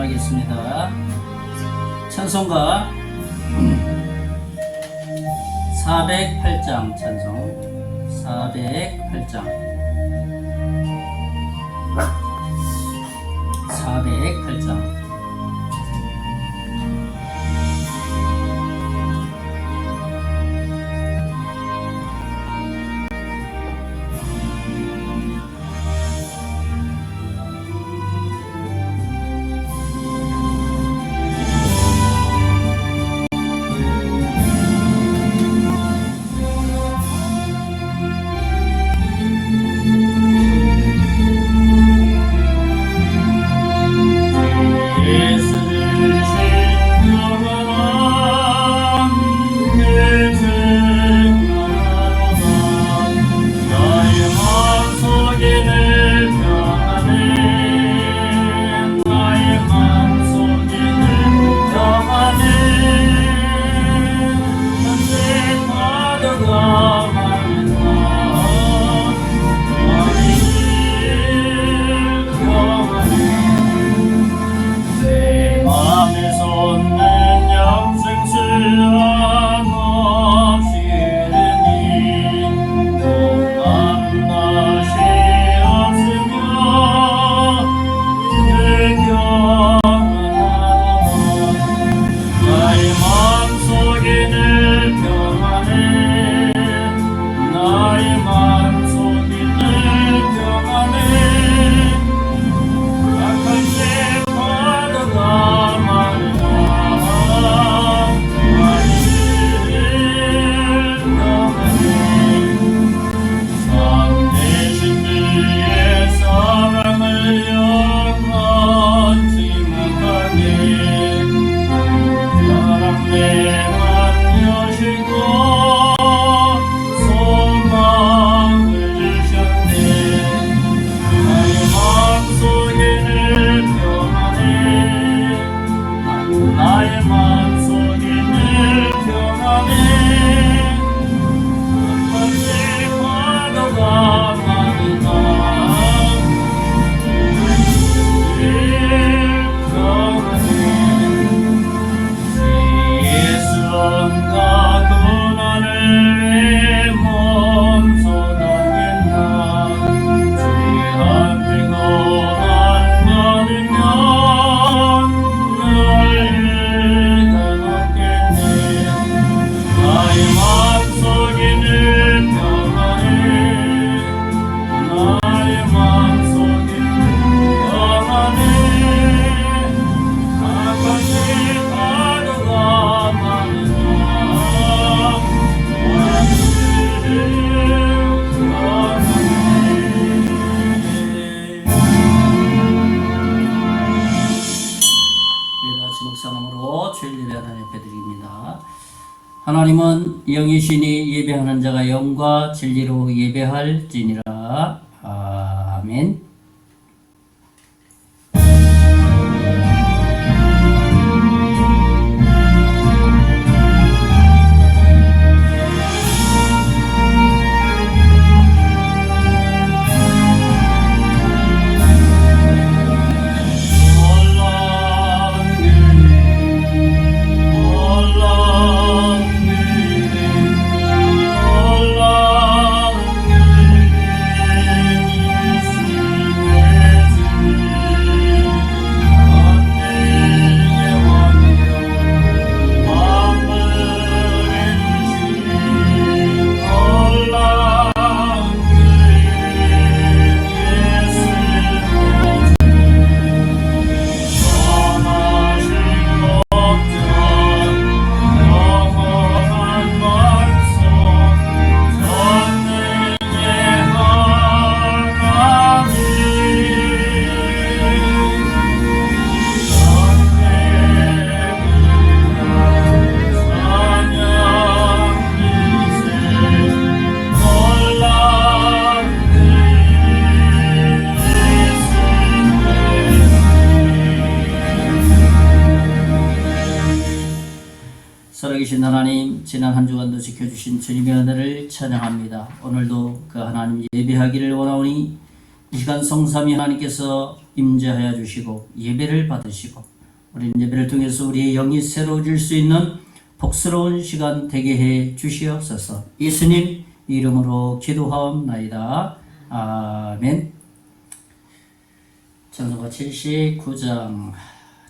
찬양하겠습니다. 찬송가 408장 찬송 408장 408장 하나님은 영이시니 예배하는 자가 영과 진리로 예배할지니라. 아멘. 살아계신 하나님, 지난 한 주간도 지켜주신 주님의 은혜를 찬양합니다. 오늘도 그 하나님 예배하기를 원하오니 이 시간 성삼위 하나님께서 임재하여 주시고 예배를 받으시고 우리 예배를 통해서 우리의 영이 새로워질 수 있는 복스러운 시간 되게 해 주시옵소서. 예수님 이름으로 기도하옵나이다. 아멘. 찬송가 79장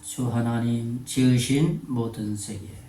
주 하나님 지으신 모든 세계.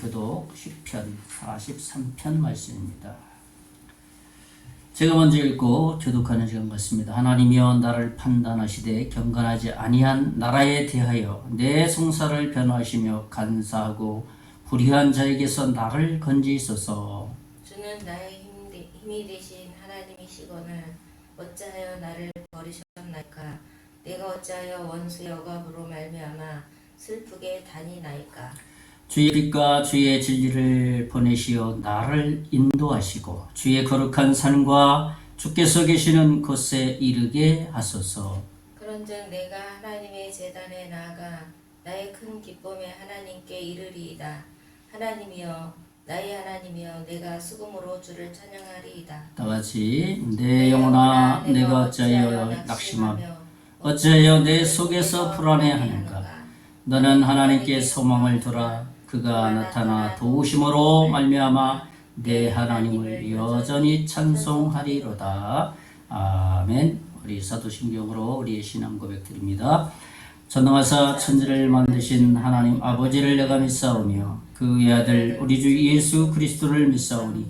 교독 10편 43편 말씀입니다. 제가 먼저 읽고 교독하는 시간 같습니다. 하나님이여 나를 판단하시되 경건하지 아니한 나라에 대하여 내 송사를 변호하시며 간사하고 불의한 자에게서 나를 건지소서. 주는 나의 힘이 되신 하나님이시거늘 어찌하여 나를 버리셨나이까. 내가 어찌하여 원수의 억압으로 말미암아 슬프게 다니나이까. 주의 빛과 주의 진리를 보내시어 나를 인도하시고 주의 거룩한 산과 주께서 계시는 곳에 이르게 하소서. 그런즉 내가 하나님의 제단에 나아가 나의 큰 기쁨에 하나님께 이르리이다. 하나님이여 나의 하나님이여 내가 수금으로 주를 찬양하리이다. 다같이 내 영혼아 내가 어찌하여 낙심하며 어찌하여 내 속에서 불안해하는가. 너는 하나님께 소망을 두라. 그가 나타나 도우심으로 말미암아 내 하나님을 여전히 찬송하리로다. 아멘. 우리 사도신경으로 우리의 신앙 고백 드립니다. 전능하사 천지를 만드신 하나님 아버지를 내가 믿사오며 그 외아들 우리 주 예수 그리스도를 믿사오니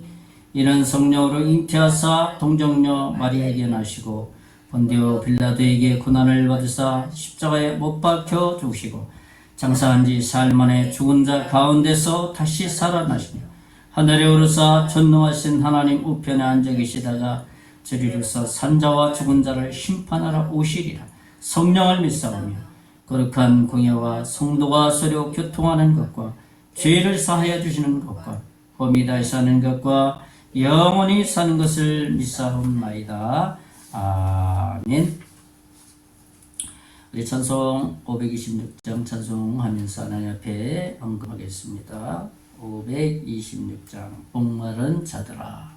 이는 성령으로 잉태하사 동정녀 마리아에게 나시고 본디오 빌라도에게 고난을 받으사 십자가에 못 박혀 죽으시고 장사한 지 사흘 만에 죽은 자 가운데서 다시 살아나시며 하늘에 오르사 전능하신 하나님 우편에 앉아 계시다가 저리로서 산자와 죽은 자를 심판하러 오시리라. 성령을 믿사오며 거룩한 공예와 성도가 서로 교통하는 것과 죄를 사하여 주시는 것과 험이 다시 사는 것과 영원히 사는 것을 믿사옵나이다. 아멘. 우리 찬송 526장 찬송하면서 하나님 앞에 언급하겠습니다. 526장 목마른 자들아.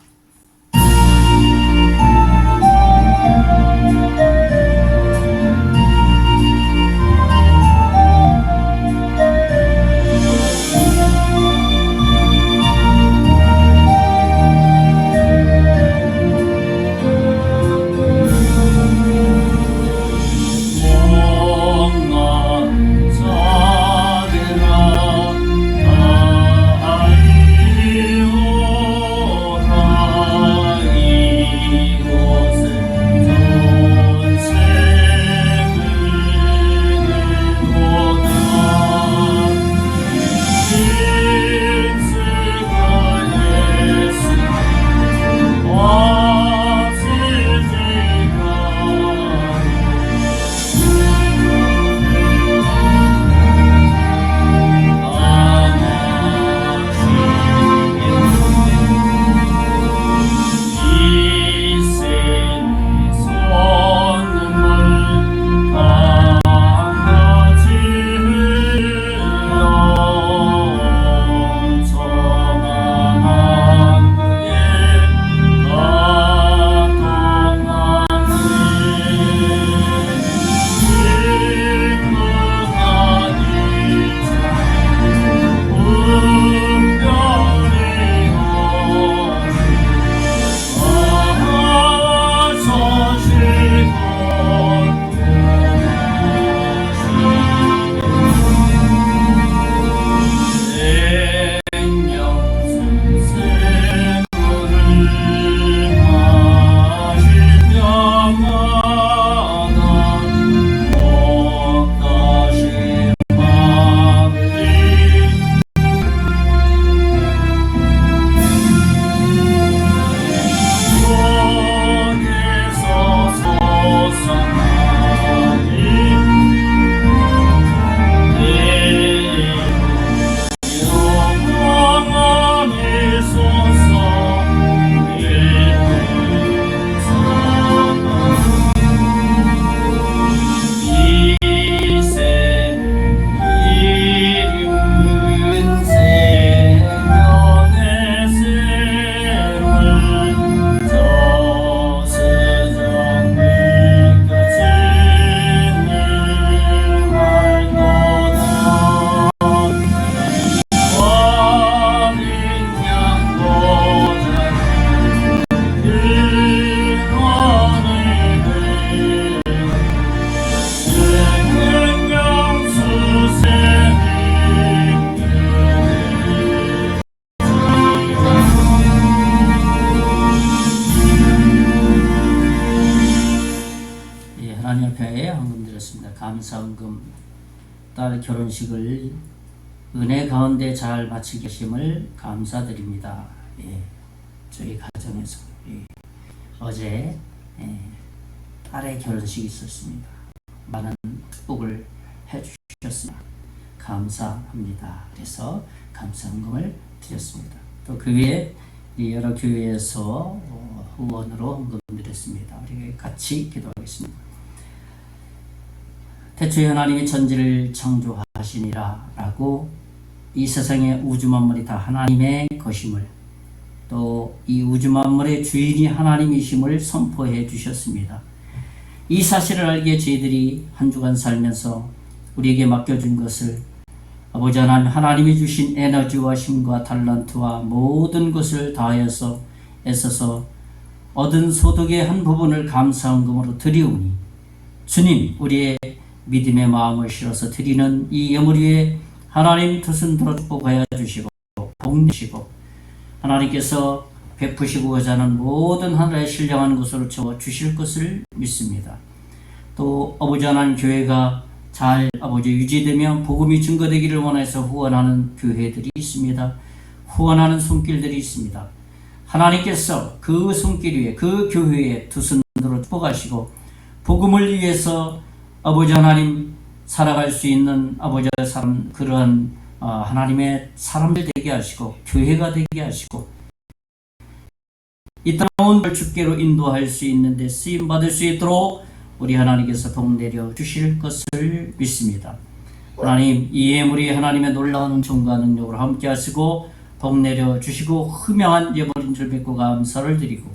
감사헌금 딸 결혼식을 은혜 가운데 잘 마치게 하심을 감사드립니다. 예, 저희 가정에서 어제 딸의 결혼식이 있었습니다. 많은 축복을 해주셨습니다. 감사합니다. 그래서 감사헌금을 드렸습니다. 또 그 외에 여러 교회에서 후원으로 헌금 드렸습니다. 우리 같이 기도하겠습니다. 태초에 하나님이 천지를 창조하시니라 라고 이 세상의 우주 만물이 다 하나님의 것임을, 또 이 우주 만물의 주인이 하나님이심을 선포해 주셨습니다. 이 사실을 알기에 저희들이 한 주간 살면서 우리에게 맡겨준 것을 아버지 하나님, 하나님이 주신 에너지와 힘과 탤런트와 모든 것을 다하여서 애써서 얻은 소득의 한 부분을 감사헌금으로 드리오니 주님, 우리의 믿음의 마음을 실어서 드리는 이 예물 위에 하나님 두 손 들어 축복하여 주시고 복내시고 하나님께서 베푸시고자 하는 모든 하늘의 신령한 것으로 채워 주실 것을 믿습니다. 또 아버지 하나님, 교회가 잘 아버지 유지되며 복음이 증거되기를 원해서 후원하는 교회들이 있습니다. 후원하는 손길들이 있습니다. 하나님께서 그 손길 위에 그 교회에 두 손으로 축복하시고 복음을 위해서 아버지 하나님 살아갈 수 있는 아버지 사람, 그러한 하나님의 사람들 되게 하시고 교회가 되게 하시고 이 땅 주께로 인도할 수 있는데 쓰임 받을 수 있도록 우리 하나님께서 복 내려 주실 것을 믿습니다. 하나님, 이 예물이 하나님의 놀라운 은총과 능력으로 함께 하시고 복 내려 주시고 흠양한 예물인 줄 믿고 감사를 드리고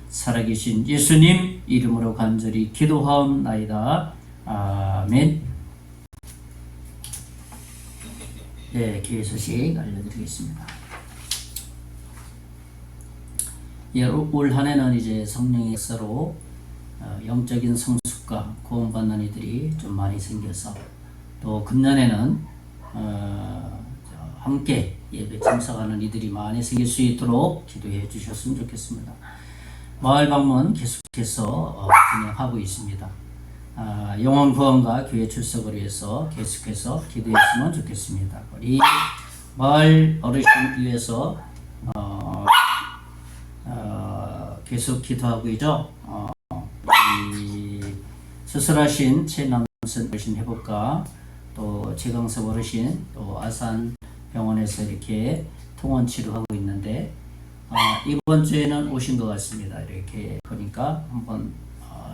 살아계신 예수님 이름으로 간절히 기도하옵나이다. 아멘. 네, 교회 소식 알려드리겠습니다. 예, 올 한해는 이제 성령의 역사로 영적인 성숙과 구원받는 이들이 좀 많이 생겨서 또 금년에는 함께 예배 참석하는 이들이 많이 생길 수 있도록 기도해 주셨으면 좋겠습니다. 마을 방문 계속해서 진행하고 있습니다. 영혼 구원과 교회 출석을 위해서 계속해서 기도했으면 좋겠습니다. 우리 마을 어르신 위해서 계속 기도하고 있죠. 수술하신 최남선 어르신 회복과 또 최강섭 어르신 또 아산 병원에서 이렇게 통원 치료하고 있는데 이번 주에는 오신 것 같습니다. 이렇게 보니까 한번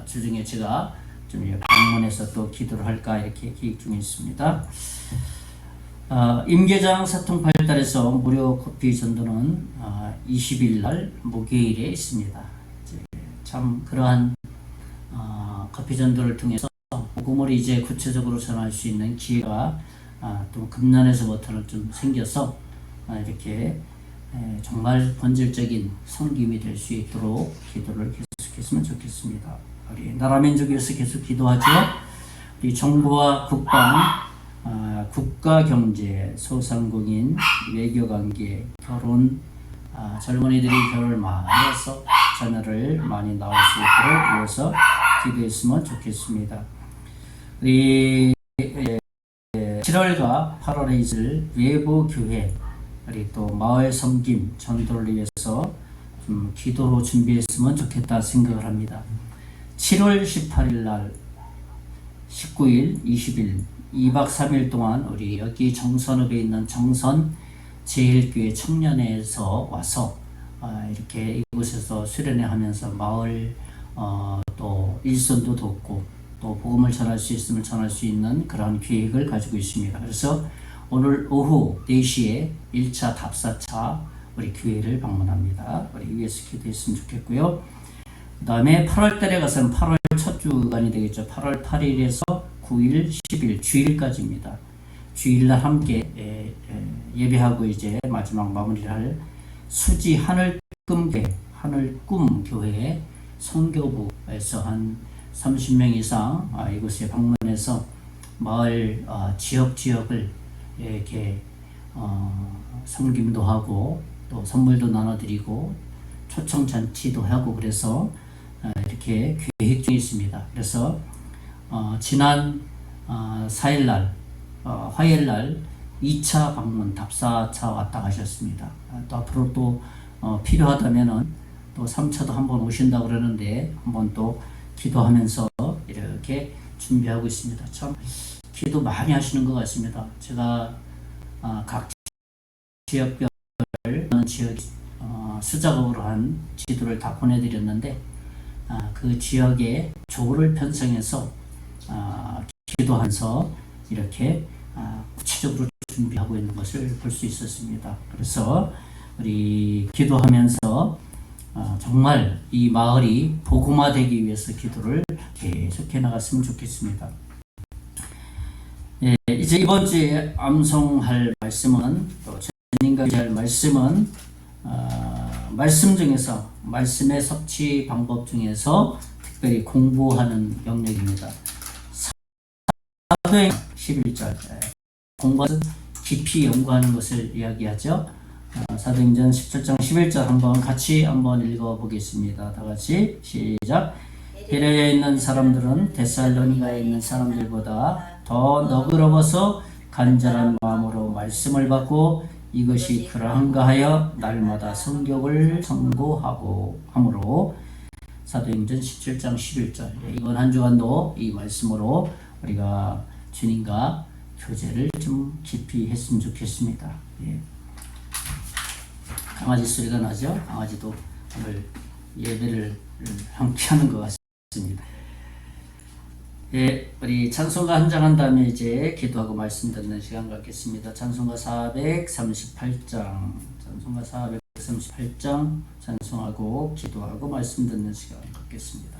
주중에 제가 좀 방문해서 또 기도를 할까 이렇게 계획 중에 있습니다. 임계장 사통 발달에서 무료 커피 전도는 20일 날 목요일에 있습니다. 참 그러한 커피 전도를 통해서 복음을 이제 구체적으로 전할 수 있는 기회가 또 금년에서부터는 좀 생겨서 이렇게 정말 본질적인 섬김이 될 수 있도록 기도를 계속했으면 좋겠습니다. 우리 나라 민족 위해서 계속 기도하죠. 우리 정부와 국방, 국가 경제, 소상공인, 외교관계, 결혼, 젊은이들이 결혼을 많이 해서 자녀를 많이 낳을 수 있도록 위해서 기도했으면 좋겠습니다. 우리 7월과 8월에 있을 외부 교회, 우리 또 마을 섬김 전도를 위해서 좀 기도로 준비했으면 좋겠다 생각을 합니다. 7월 18일 날 19일, 20일 2박 3일 동안 우리 여기 정선읍에 있는 정선 제일교회 청년회에서 와서 이렇게 이곳에서 수련회 하면서 마을 또 일선도 돕고 또 복음을 전할 수 있으면 전할 수 있는 그런 계획을 가지고 있습니다. 그래서 오늘 오후 4시에 1차 답사차 우리 교회를 방문합니다. 우리 위에서 기도했으면 좋겠고요. 그 다음에 8월 달에 가서는 8월 첫 주간이 되겠죠. 8월 8일에서 9일, 10일, 주일까지입니다. 주일날 함께 예배하고 이제 마지막 마무리를 할 수지 하늘꿈 교회 선교부에서 한 30명 이상 이곳에 방문해서 마을 지역을 이렇게 섬김도 하고 또 선물도 나눠드리고 초청잔치도 하고 그래서 이렇게 계획 중에 있습니다. 그래서 지난 4일날 화요일날 2차 방문 답사차 왔다 가셨습니다. 또 앞으로 또 필요하다면은 또 3차도 한번 오신다고 그러는데 한번 또 기도하면서 이렇게 준비하고 있습니다. 참 기도 많이 하시는 것 같습니다. 제가 각 지역별 지역 수작업으로 한 지도를 다 보내드렸는데 그 지역의 조를 편성해서 기도하면서 이렇게 구체적으로 준비하고 있는 것을 볼 수 있었습니다. 그래서 우리 기도하면서 정말 이 마을이 복음화되기 위해서 기도를 계속해 나갔으면 좋겠습니다. 이제 이번 주에 암송할 말씀은 또 주님과 할 말씀은 말씀 중에서 말씀의 섭취 방법 중에서 특별히 공부하는 영역입니다. 사도행 11절 공부해서 깊이 연구하는 것을 이야기하죠. 사도행전 17장 11절 같이 한번 읽어보겠습니다. 다 같이 시작. 베레아에 있는 사람들은 데살로니가에 있는 사람들보다 더 너그러워서 간절한 마음으로 말씀을 받고 이것이 그러한가 하여 날마다 성경을 선고하고 하므로 사도행전 17장 11절 이번 한 주간도 이 말씀으로 우리가 주님과 교제를 좀 깊이 했으면 좋겠습니다. 강아지 소리가 나죠? 강아지도 오늘 예배를 함께 하는 것 같습니다. 우리 찬송가 한 장 한 다음에 이제 기도하고 말씀 듣는 시간 갖겠습니다. 찬송가 438장, 찬송가 438장 찬송하고 기도하고 말씀 듣는 시간 갖겠습니다.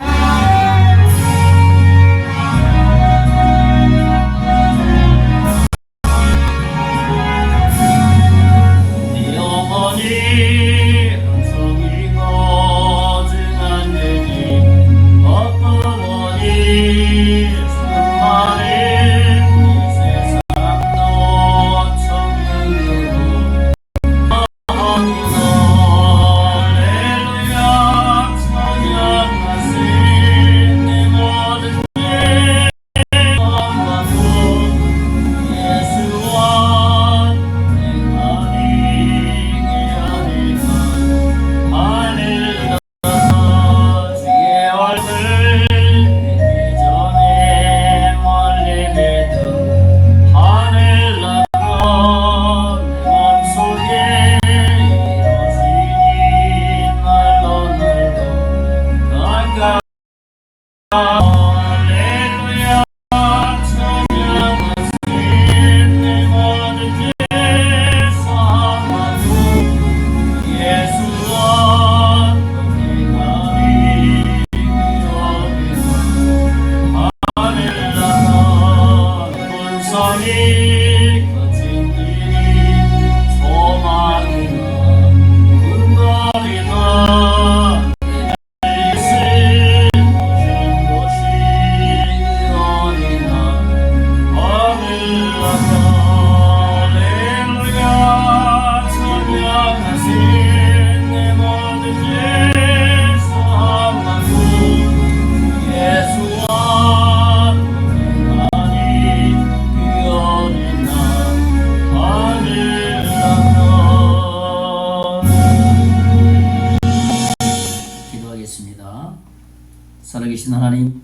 살아계신 하나님,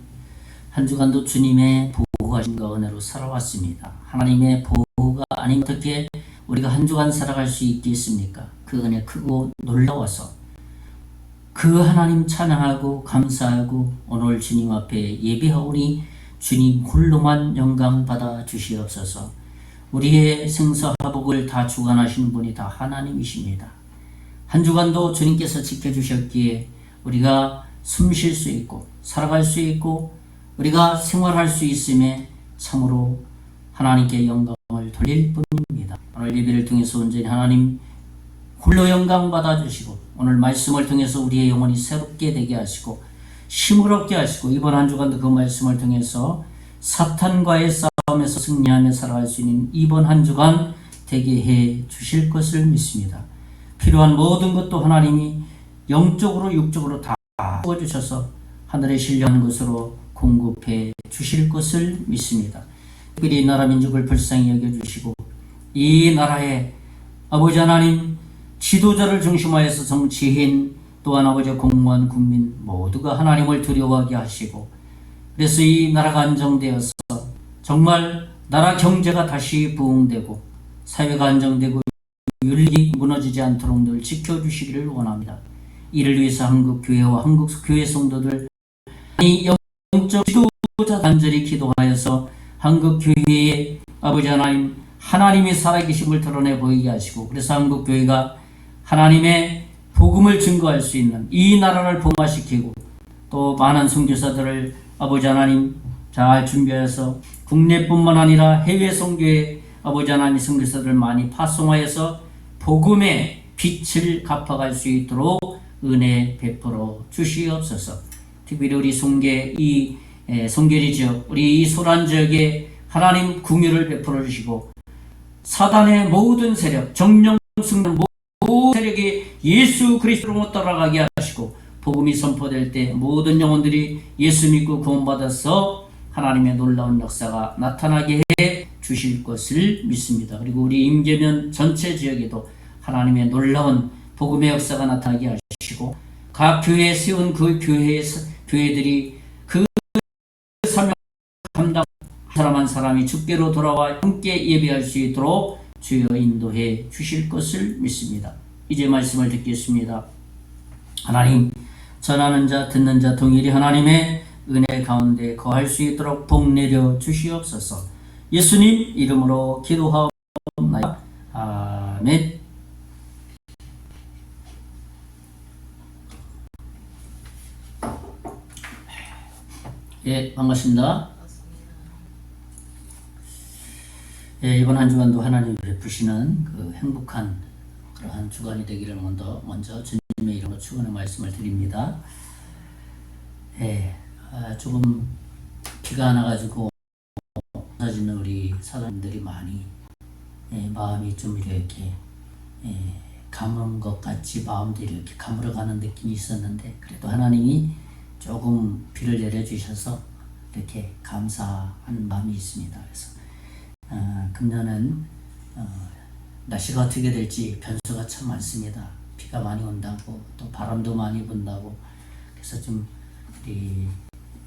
한 주간도 주님의 보호하심과 은혜로 살아왔습니다. 하나님의 보호가 아니면 어떻게 우리가 한 주간 살아갈 수 있겠습니까? 그 은혜 크고 놀라워서 그 하나님 찬양하고 감사하고 오늘 주님 앞에 예배하오니 주님 홀로만 영광 받아 주시옵소서. 우리의 생사화복을 다 주관하시는 분이 다 하나님이십니다. 한 주간도 주님께서 지켜주셨기에 우리가 숨 쉴 수 있고 살아갈 수 있고 우리가 생활할 수 있음에 참으로 하나님께 영광을 돌릴 뿐입니다. 오늘 예배를 통해서 온전히 하나님 홀로 영광 받아주시고 오늘 말씀을 통해서 우리의 영혼이 새롭게 되게 하시고 힘을 얻게 하시고 이번 한 주간도 그 말씀을 통해서 사탄과의 싸움에서 승리하며 살아갈 수 있는 이번 한 주간 되게 해 주실 것을 믿습니다. 필요한 모든 것도 하나님이 영적으로 육적으로 다 주셔서 하늘에 신뢰하는 것으로 공급해 주실 것을 믿습니다. 특별히 이 나라 민족을 불쌍히 여겨주시고 이 나라의 아버지 하나님 지도자를 중심하여서 정치인 또한 아버지 공무원 국민 모두가 하나님을 두려워하게 하시고 그래서 이 나라가 안정되어서 정말 나라 경제가 다시 부흥되고 사회가 안정되고 윤리 무너지지 않도록 늘 지켜주시기를 원합니다. 이를 위해서 한국 교회와 한국 교회 성도들 이 영적 지도자 단절히 기도하여서 한국 교회의 아버지 하나님 하나님의 살아계심을 드러내 보이게 하시고 그래서 한국 교회가 하나님의 복음을 증거할 수 있는 이 나라를 봉화시키고 또 많은 선교사들을 아버지 하나님 잘 준비해서 국내뿐만 아니라 해외 선교에 아버지 하나님의 선교사들을 많이 파송하여서 복음의 빛을 갚아갈 수 있도록 은혜 베풀어 주시옵소서. 특별히 우리 송계리 지역, 우리 이 소란 지역에 하나님 궁유를 베풀어 주시고 사단의 모든 세력, 정령 승리 모든 세력이 예수 그리스도로 따라가게 하시고 복음이 선포될 때 모든 영혼들이 예수 믿고 구원받아서 하나님의 놀라운 역사가 나타나게 해 주실 것을 믿습니다. 그리고 우리 임계면 전체 지역에도 하나님의 놀라운 복음의 역사가 나타나게 하시고 각 교회에 세운 그 교회들이 그 사명 감당 사람 한 사람이 주께로 돌아와 함께 예배할 수 있도록 주여 인도해 주실 것을 믿습니다. 이제 말씀을 듣겠습니다. 하나님, 전하는 자 듣는 자 동일이 하나님의 은혜 가운데 거할 수 있도록 복 내려 주시옵소서. 예수님 이름으로 기도하옵나이다. 아멘. 예, 반갑습니다. 예, 이번 한 주간도 하나님이 베푸시는 그 행복한 그러한 주간이 되기를 먼저 주님의 이름으로 축원의 말씀을 드립니다. 예, 조금 비가 안 와가지고 사지는 우리 사람들이 많이 마음이 좀 이렇게 가무른 것 같이 마음도 이렇게 가물어가는 느낌이 있었는데 그래도 하나님이 조금 비를 내려주셔서 이렇게 감사한 마음이 있습니다. 그래서 금년은 날씨가 어떻게 될지 변수가 참 많습니다. 비가 많이 온다고 또 바람도 많이 분다고 그래서 좀 우리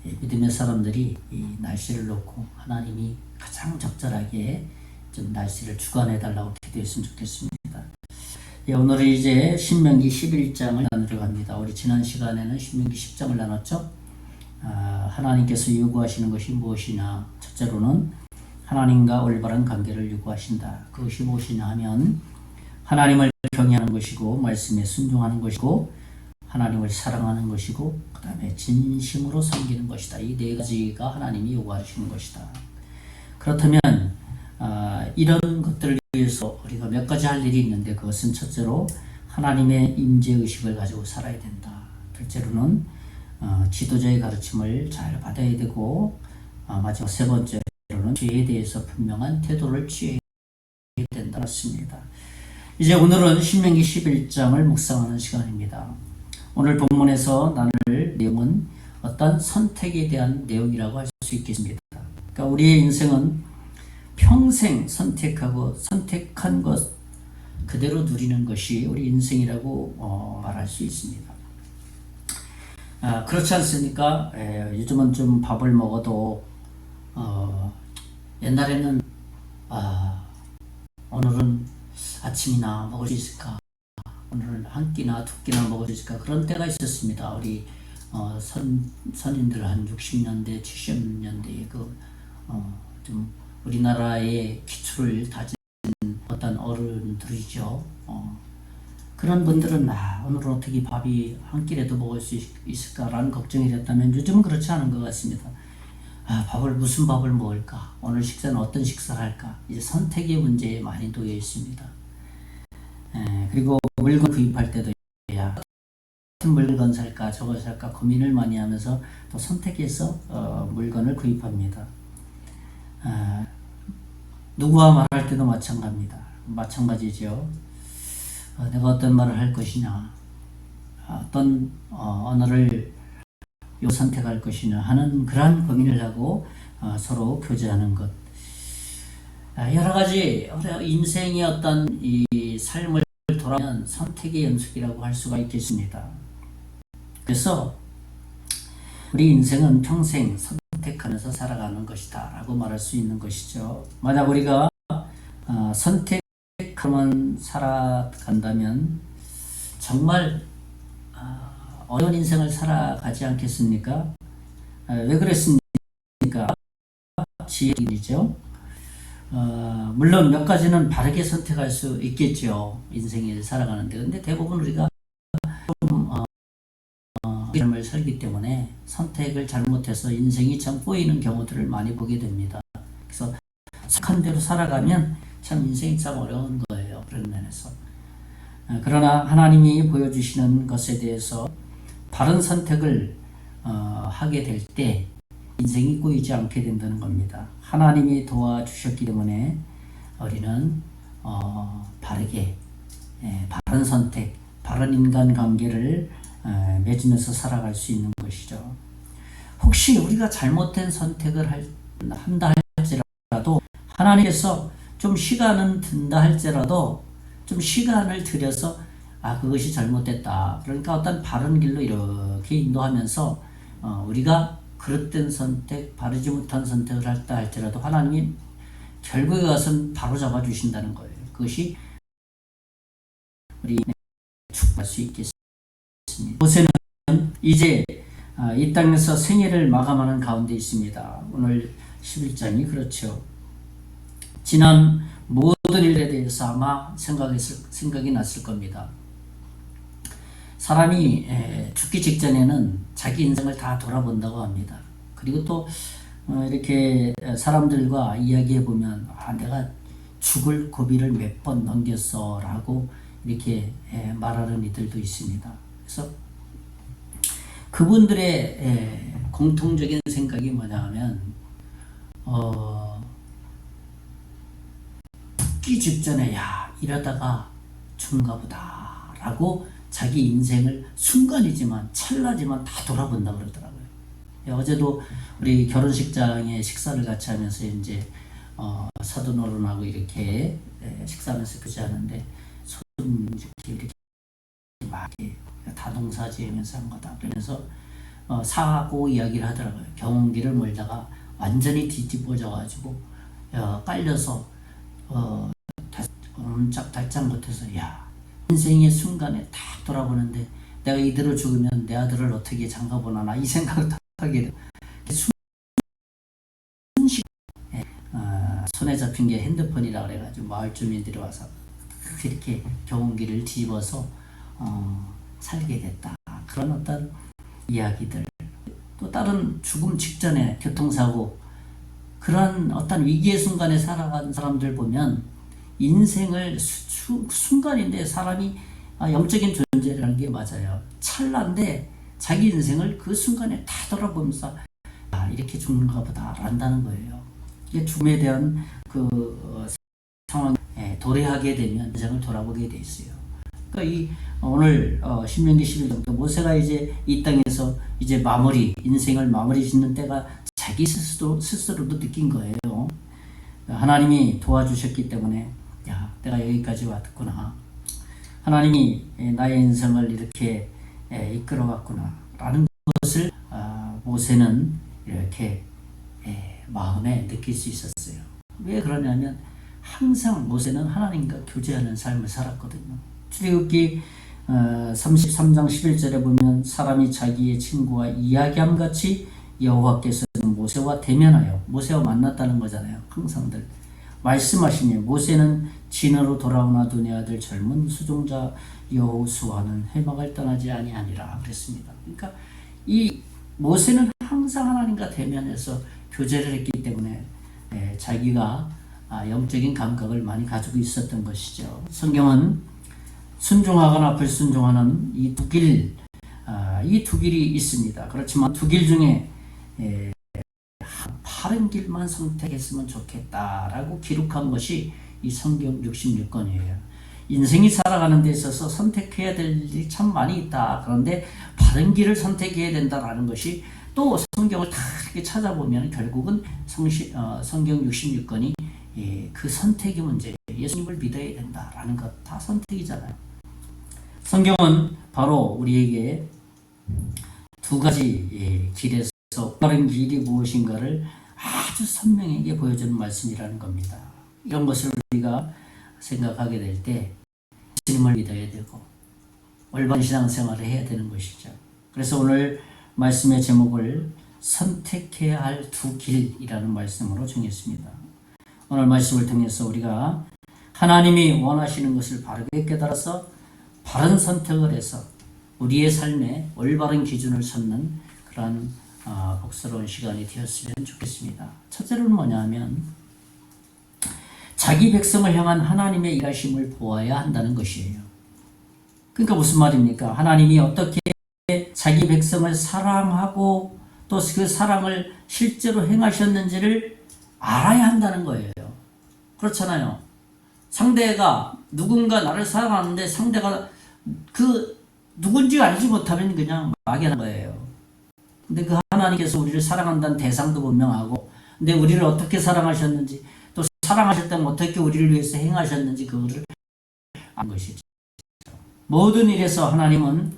믿음의 사람들이 이 날씨를 놓고 하나님이 가장 적절하게 좀 날씨를 주관해 달라고 기도했으면 좋겠습니다. 예, 오늘은 이제 신명기 11장을 나누려 합니다. 우리 지난 시간에는 신명기 10장을 나눴죠. 하나님께서 요구하시는 것이 무엇이냐. 첫째로는 하나님과 올바른 관계를 요구하신다. 그것이 무엇이냐 하면 하나님을 경외하는 것이고 말씀에 순종하는 것이고 하나님을 사랑하는 것이고 그 다음에 진심으로 섬기는 것이다. 이 네 가지가 하나님이 요구하시는 것이다. 그렇다면 이런 것들을 위해서 우리가 몇 가지 할 일이 있는데 그것은 첫째로 하나님의 임재의식을 가지고 살아야 된다. 둘째로는 지도자의 가르침을 잘 받아야 되고 마지막 세 번째로는 죄에 대해서 분명한 태도를 취해야 된다. 맞습니다. 이제 오늘은 신명기 11장을 묵상하는 시간입니다. 오늘 본문에서 나눌 내용은 어떤 선택에 대한 내용이라고 할 수 있겠습니다. 그러니까 우리의 인생은 평생 선택한 것 그대로 누리는 것이 우리 인생이라고 말할 수 있습니다. 그렇지 않습니까? 요즘은 좀 밥을 먹어도 옛날에는 오늘은 아침이나 먹을 수 있을까? 오늘은 한 끼나 두 끼나 먹을 수 있을까? 그런 때가 있었습니다. 우리 선인들 한 60년대, 70년대에 좀 우리나라의 기초를 다진 어떤 어른들이죠. 그런 분들은 오늘은 어떻게 밥이 한 끼라도 먹을 수 있을까라는 걱정이 됐다면 요즘은 그렇지 않은 것 같습니다. 무슨 밥을 먹을까? 오늘 식사는 어떤 식사를 할까? 이제 선택의 문제에 많이 놓여 있습니다. 그리고 물건 구입할 때도 같은 물건 살까 저걸 살까 고민을 많이 하면서 또 선택해서 물건을 구입합니다. 누구와 말할 때도 마찬가지죠. 내가 어떤 말을 할 것이냐, 어떤 언어를 선택할 것이냐 하는 그러한 고민을 하고 서로 교제하는 것. 여러 가지 인생의 어떤 이 삶을 돌아보면 선택의 연속이라고 할 수가 있겠습니다. 그래서 우리 인생은 평생 선택하면서 살아가는 것이다 라고 말할 수 있는 것이죠. 만약 우리가 선택하면 살아간다면 정말 어려운 인생을 살아가지 않겠습니까? 왜 그랬습니까? 지혜이죠. 물론 몇 가지는 바르게 선택할 수 있겠죠. 인생을 살아가는데. 근데 대부분 우리가 삶을 살기 때문에 선택을 잘못해서 인생이 참 꼬이는 경우들을 많이 보게 됩니다. 생각한 대로 살아가면 참 인생이 참 어려운 거예요. 그런 면에서. 그러나 하나님이 보여주시는 것에 대해서 바른 선택을 하게 될 때 인생이 꼬이지 않게 된다는 겁니다. 하나님이 도와주셨기 때문에 우리는 바르게 바른 선택, 바른 인간관계를 맺으면서 살아갈 수 있는 것이죠. 혹시 우리가 잘못된 선택을 한다 할지라도 하나님께서 좀 시간은 든다 할지라도 좀 시간을 들여서 그것이 잘못됐다. 그러니까 어떤 바른 길로 이렇게 인도하면서 우리가 그릇된 선택, 바르지 못한 선택을 했다 할지라도 하나님이 결국에 가서는 바로 잡아주신다는 거예요. 그것이 우리 축복할 수 있겠습니다. 모세는 이제 이 땅에서 생애를 마감하는 가운데 있습니다. 오늘 11장이 그렇죠. 지난 모든 일에 대해서 아마 생각이 났을 겁니다. 사람이 죽기 직전에는 자기 인생을 다 돌아본다고 합니다. 그리고 또 이렇게 사람들과 이야기해 보면 내가 죽을 고비를 몇 번 넘겼어 라고 이렇게 말하는 이들도 있습니다. 그래서 그분들의 공통적인 생각이 뭐냐 하면 죽기 직전에 이러다가 죽는가 보다 라고 자기 인생을 순간이지만 찰나지만 다 돌아본다 그러더라고요. 어제도 우리 결혼식장에 식사를 같이 하면서 이제 사돈 어른하고 이렇게 식사하면서 교제하는데 손 이렇게 막 다동사 지으면서 한 거다. 그러면서 사고 이야기를 하더라고요. 경운기를 몰다가 완전히 뒤집어져 가지고 깔려서 옴짝달짝 못해서 인생의 순간에 딱 돌아보는데 내가 이대로 죽으면 내 아들을 어떻게 장가보나 이 생각을 하게 돼요. 손에 잡힌 게 핸드폰이라 그래가지고 마을 주민들이 와서 이렇게 경운기를 뒤집어서 살게 됐다. 그런 어떤 이야기들. 또 다른 죽음 직전에 교통사고 그런 어떤 위기의 순간에 살아간 사람들 보면 인생을 순간인데 사람이 영적인 존재라는 게 맞아요. 찰나인데 자기 인생을 그 순간에 다 돌아보면서 이렇게 죽는가 보다 안다는 거예요. 이게 죽음에 대한 그 상황에 도래하게 되면 인생을 돌아보게 돼 있어요. 그러니까 이 오늘 신명기 11장도 모세가 이제 이 땅에서 이제 인생을 마무리 짓는 때가 자기 스스로도 느낀 거예요. 하나님이 도와주셨기 때문에 내가 여기까지 왔구나. 하나님이 나의 인생을 이렇게 이끌어갔구나 라는 것을 모세는 이렇게 마음에 느낄 수 있었어요. 왜 그러냐면 항상 모세는 하나님과 교제하는 삶을 살았거든요. 출애굽기 33장 11절에 보면 사람이 자기의 친구와 이야기함 같이 여호와께서는 모세와 대면하여 모세와 만났다는 거잖아요. 항상들 말씀하시니 모세는 진으로 돌아오나 두네 아들 젊은 수종자 여호수아는 회막을 떠나지 아니하니라 그랬습니다. 그러니까 이 모세는 항상 하나님과 대면해서 교제를 했기 때문에 자기가 영적인 감각을 많이 가지고 있었던 것이죠. 성경은 순종하거나 불순종하는 이 두 길이 있습니다. 그렇지만 두 길 중에 바른 길만 선택했으면 좋겠다라고 기록한 것이 이 성경 66권이에요. 인생이 살아가는 데 있어서 선택해야 될 일이 참 많이 있다. 그런데 바른 길을 선택해야 된다라는 것이 또 성경을 다 이렇게 찾아보면 결국은 성경 66권이 그 선택의 문제, 예수님을 믿어야 된다라는 것 다 선택이잖아요. 성경은 바로 우리에게 두 가지 길에서 바른 길이 무엇인가를 아주 선명하게 보여주는 말씀이라는 겁니다. 이런 것을 우리가 생각하게 될 때 예수님을 믿어야 되고 올바른 신앙생활을 해야 되는 것이죠. 그래서 오늘 말씀의 제목을 선택해야 할 두 길이라는 말씀으로 정했습니다. 오늘 말씀을 통해서 우리가 하나님이 원하시는 것을 바르게 깨달아서 바른 선택을 해서 우리의 삶에 올바른 기준을 찾는 그런 복스러운 시간이 되었으면 좋겠습니다. 첫째로는 뭐냐 하면 자기 백성을 향한 하나님의 일하심을 보아야 한다는 것이에요. 그러니까 무슨 말입니까? 하나님이 어떻게 자기 백성을 사랑하고 또 그 사랑을 실제로 행하셨는지를 알아야 한다는 거예요. 그렇잖아요. 상대가 누군가 나를 사랑하는데 상대가 그 누군지 알지 못하면 그냥 막연한 거예요. 근데 그 하나님께서 우리를 사랑한다는 대상도 분명하고, 근데 우리를 어떻게 사랑하셨는지, 또 사랑하실 때는 어떻게 우리를 위해서 행하셨는지 그거를 아는 것이죠. 모든 일에서 하나님은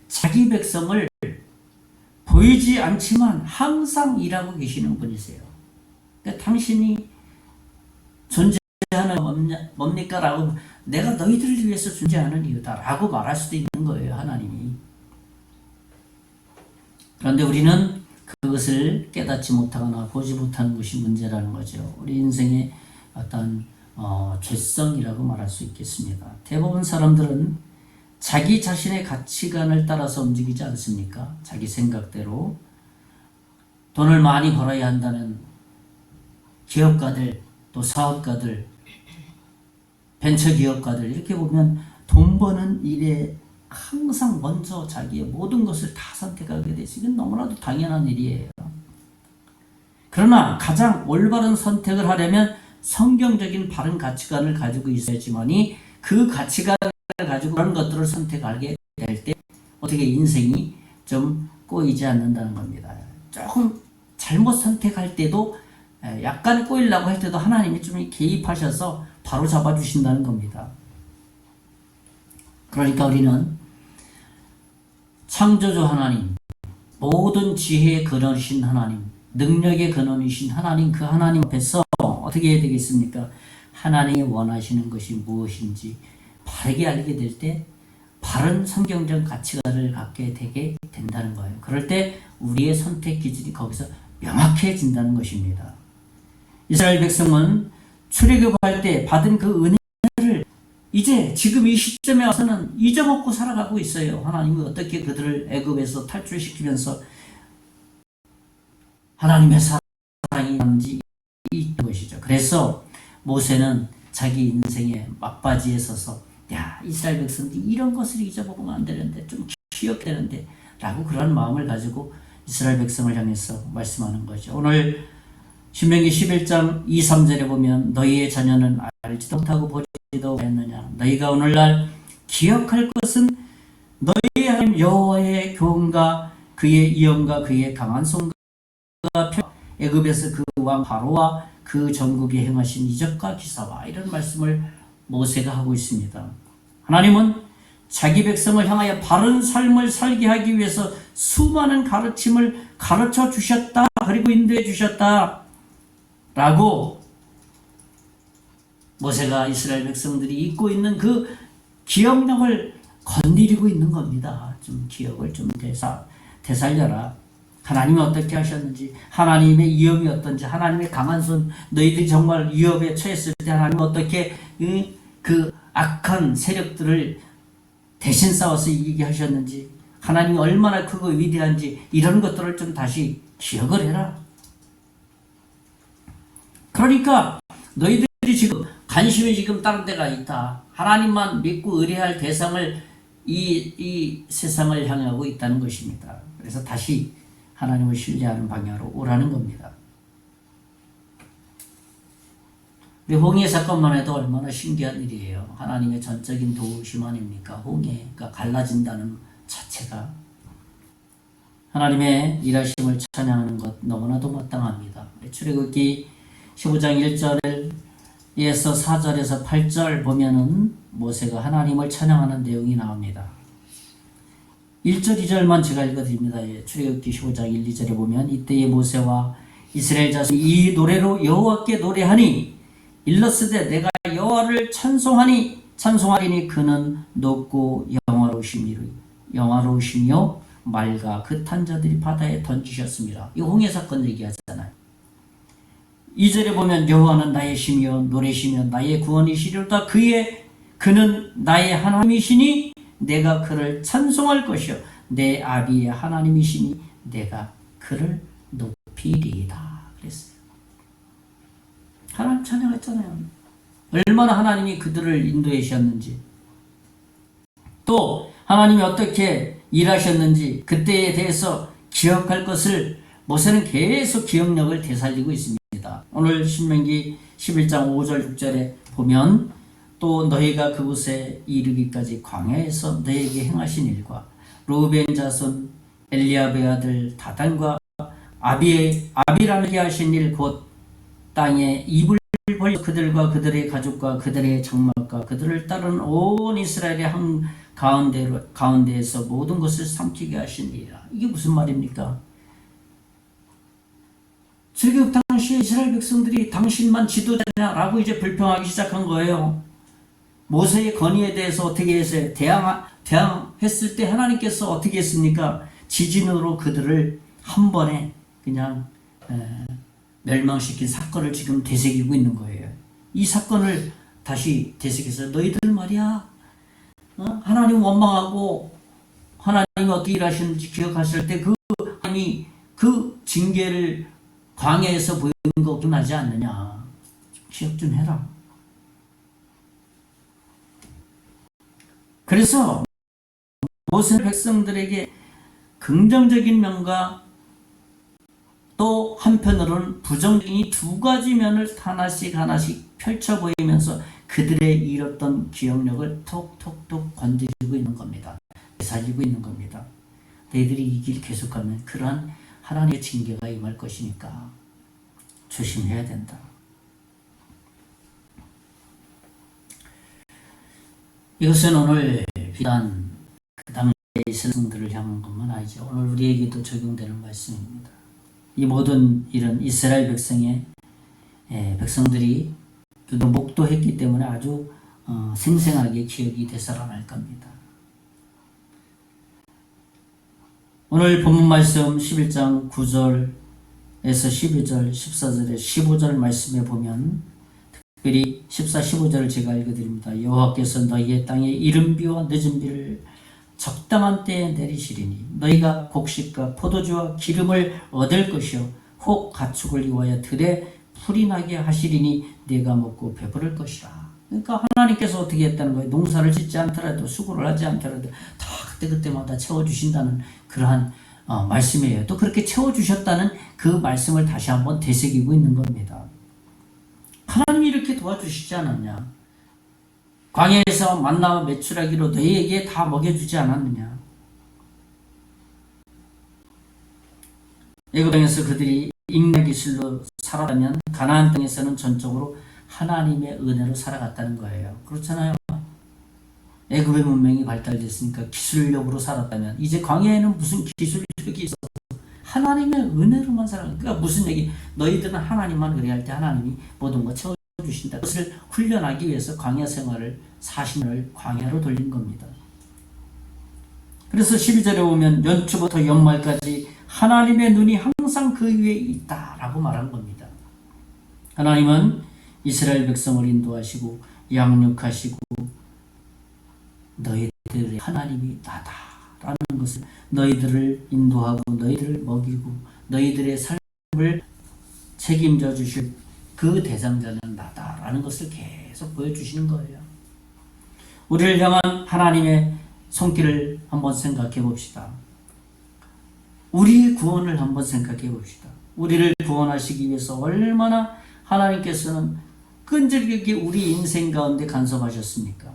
자기 백성을 보이지 않지만 항상 일하고 계시는 분이세요. 그러니까 당신이 존재하는 뭡니까? 라고 내가 너희들을 위해서 존재하는 이유다 라고 말할 수도 있는 거예요. 하나님이. 그런데 우리는 그것을 깨닫지 못하거나 보지 못하는 것이 문제라는 거죠. 우리 인생의 어떤 죄성이라고 말할 수 있겠습니다. 대부분 사람들은 자기 자신의 가치관을 따라서 움직이지 않습니까? 자기 생각대로. 돈을 많이 벌어야 한다는 기업가들, 또 사업가들, 벤처기업가들, 이렇게 보면 돈 버는 일에 항상 먼저 자기의 모든 것을 다 선택하게 되지. 이건 너무나도 당연한 일이에요. 그러나 가장 올바른 선택을 하려면 성경적인 바른 가치관을 가지고 있어야지만이 그 가치관을 가지고 그런 것들을 선택하게 될 때 어떻게 인생이 좀 꼬이지 않는다는 겁니다. 조금 잘못 선택할 때도 약간 꼬이려고 할 때도 하나님이 좀 개입하셔서 바로 잡아주신다는 겁니다. 그러니까 우리는 창조주 하나님, 모든 지혜의 근원이신 하나님, 능력의 근원이신 하나님, 그 하나님 앞에서 어떻게 해야 되겠습니까? 하나님이 원하시는 것이 무엇인지 바르게 알게 될 때 바른 성경적 가치관을 갖게 되게 된다는 거예요. 그럴 때 우리의 선택 기준이 거기서 명확해진다는 것입니다. 이스라엘 백성은 출애굽할 때 받은 그 은혜를 이제 지금 이 시점에 와서는 잊어먹고 살아가고 있어요. 하나님이 어떻게 그들을 애굽에서 탈출시키면서 하나님의 사랑이 있는지 이 것이죠. 그래서 모세는 자기 인생의 막바지에 서서 야, 이스라엘 백성들이 이런 것을 잊어먹으면 안 되는데 좀 기억되는데 라고 그런 마음을 가지고 이스라엘 백성을 향해서 말씀하는 거죠. 오늘 신명기 11장 2, 3절에 보면 너희의 자녀는 알지도 못하고 보지도 않느냐. 너희가 오늘날 기억할 것은 너희의 하나님 여호와의 교훈과 그의 이언과 그의 강한 손과 애굽에서 그 왕 바로와 그 전국에 행하신 이적과 기사와 이런 말씀을 모세가 하고 있습니다. 하나님은 자기 백성을 향하여 바른 삶을 살게 하기 위해서 수많은 가르침을 가르쳐 주셨다. 그리고 인도해 주셨다. 라고 모세가 이스라엘 백성들이 잊고 있는 그 기억력을 건드리고 있는 겁니다. 좀 기억을 좀 되살려라. 하나님이 어떻게 하셨는지, 하나님의 위협이 어떤지, 하나님의 강한 손, 너희들이 정말 위협에 처했을 때 하나님 어떻게 그 악한 세력들을 대신 싸워서 이기게 하셨는지, 하나님이 얼마나 크고 위대한지 이런 것들을 좀 다시 기억을 해라. 그러니까 너희들이 지금 관심이 지금 다른 데가 있다. 하나님만 믿고 의뢰할 대상을 이 세상을 향하고 있다는 것입니다. 그래서 다시 하나님을 신뢰하는 방향으로 오라는 겁니다. 우리 홍해 사건만 해도 얼마나 신기한 일이에요. 하나님의 전적인 도우심 아닙니까? 홍해가 갈라진다는 자체가 하나님의 일하심을 찬양하는 것 너무나도 마땅합니다. 출애굽기 15장 1절에서 4절에서 8절 보면은 모세가 하나님을 찬양하는 내용이 나옵니다. 1절 2절만 제가 읽어드립니다. 출애굽기 15장 1, 2절에 보면 이때에 모세와 이스라엘 자손이 이 노래로 여호와께 노래하니 일렀으되 내가 여호와를 찬송하리니 그는 높고 영화로우시며 맑아 그탄 자들이 바다에 던지셨습니다. 이 홍해 사건 얘기하잖아요. 2절에 보면 여호와는 나의 힘이요 노래시며 나의 구원이시리로다. 그는 나의 하나님이시니 내가 그를 찬송할 것이요 내 아비의 하나님이시니 내가 그를 높이리이다. 그랬어요. 하나님 찬양했잖아요. 얼마나 하나님이 그들을 인도해 주셨는지, 또 하나님이 어떻게 일하셨는지 그때에 대해서 기억할 것을 모세는 계속 기억력을 되살리고 있습니다. 오늘 신명기 11장 5절 6절에 보면 또 너희가 그곳에 이르기까지 광야에서 너희에게 행하신 일과 루벤 자손 엘리압의 아들 다단과 아비라에게 하신 일 곧 땅에 이불 벌려 그들과 그들의 가족과 그들의 장막과 그들을 따르는 온 이스라엘의 한 가운데에서 모든 것을 삼키게 하신 일이라. 이게 무슨 말입니까? 출애굽 당시에 이스라엘 백성들이 당신만 지도자냐라고 이제 불평하기 시작한 거예요. 모세의 건의에 대해서 어떻게 했어요? 대항했을 때 하나님께서 어떻게 했습니까? 지진으로 그들을 한 번에 그냥 멸망시킨 사건을 지금 되새기고 있는 거예요. 이 사건을 다시 되새겨서 너희들 말이야, 하나님 원망하고 하나님이 어떻게 일하시는지 기억하실 때 그 하나님이 그 징계를 광야에서 보이는 거 기억나지 않느냐? 기억 좀 해라. 그래서 모세 백성들에게 긍정적인 면과 또 한편으로는 부정적인 두 가지 면을 하나씩 펼쳐 보이면서 그들의 잃었던 기억력을 톡톡톡 건드리고 있는 겁니다. 살리고 있는 겁니다. 너희들이 이 길 계속하면 그러한 하나님의 징계가 임할 것이니까 조심해야 된다. 이것은 오늘 비단 그 당시의 백성들을 향한 것만 아니죠. 오늘 우리에게도 적용되는 말씀입니다. 이 모든 일은 이스라엘 백성들이 목도했기 때문에 아주 생생하게 기억이 되살아날 겁니다. 오늘 본문 말씀 11장 9절에서 12절, 14절에 15절 말씀에 보면 특별히 14, 15절을 제가 읽어드립니다. 여호와께서 너희의 땅에 이른 비와 늦은 비를 적당한 때에 내리시리니 너희가 곡식과 포도주와 기름을 얻을 것이요 혹 가축을 이와여 들에 풀이 나게 하시리니 내가 먹고 배부를 것이라. 그러니까 하나님께서 어떻게 했다는 거예요? 농사를 짓지 않더라도 수고를 하지 않더라도 다 그때마다 채워주신다는 그러한 말씀이에요. 또 그렇게 채워주셨다는 그 말씀을 다시 한번 되새기고 있는 겁니다. 하나님이 이렇게 도와주시지 않았냐? 광야에서 만나와 메추라기로 너희에게 다 먹여주지 않았느냐? 애굽 땅에서 그들이 인내기술로 살았다면 가나안 땅에서는 전적으로 하나님의 은혜로 살아갔다는 거예요. 그렇잖아요. 애굽의 문명이 발달됐으니까 기술력으로 살았다면 이제 광야에는 무슨 기술력이 있어? 하나님의 은혜로만 살아가. 그러니까 무슨 얘기? 너희들은 하나님만 의뢰할 때 하나님이 모든 거 채워주신다. 그것을 훈련하기 위해서 광야 생활을 40년을 광야로 돌린 겁니다. 그래서 12절에 보면 연초부터 연말까지 하나님의 눈이 항상 그 위에 있다라고 말한 겁니다. 하나님은 이스라엘 백성을 인도하시고 양육하시고 너희들의 하나님이 나다라는 것을, 너희들을 인도하고 너희들을 먹이고 너희들의 삶을 책임져 주실 그 대상자는 나다라는 것을 계속 보여주시는 거예요. 우리를 향한 하나님의 손길을 한번 생각해 봅시다. 우리의 구원을 한번 생각해 봅시다. 우리를 구원하시기 위해서 얼마나 하나님께서는 끈질기게 우리 인생 가운데 간섭하셨습니까?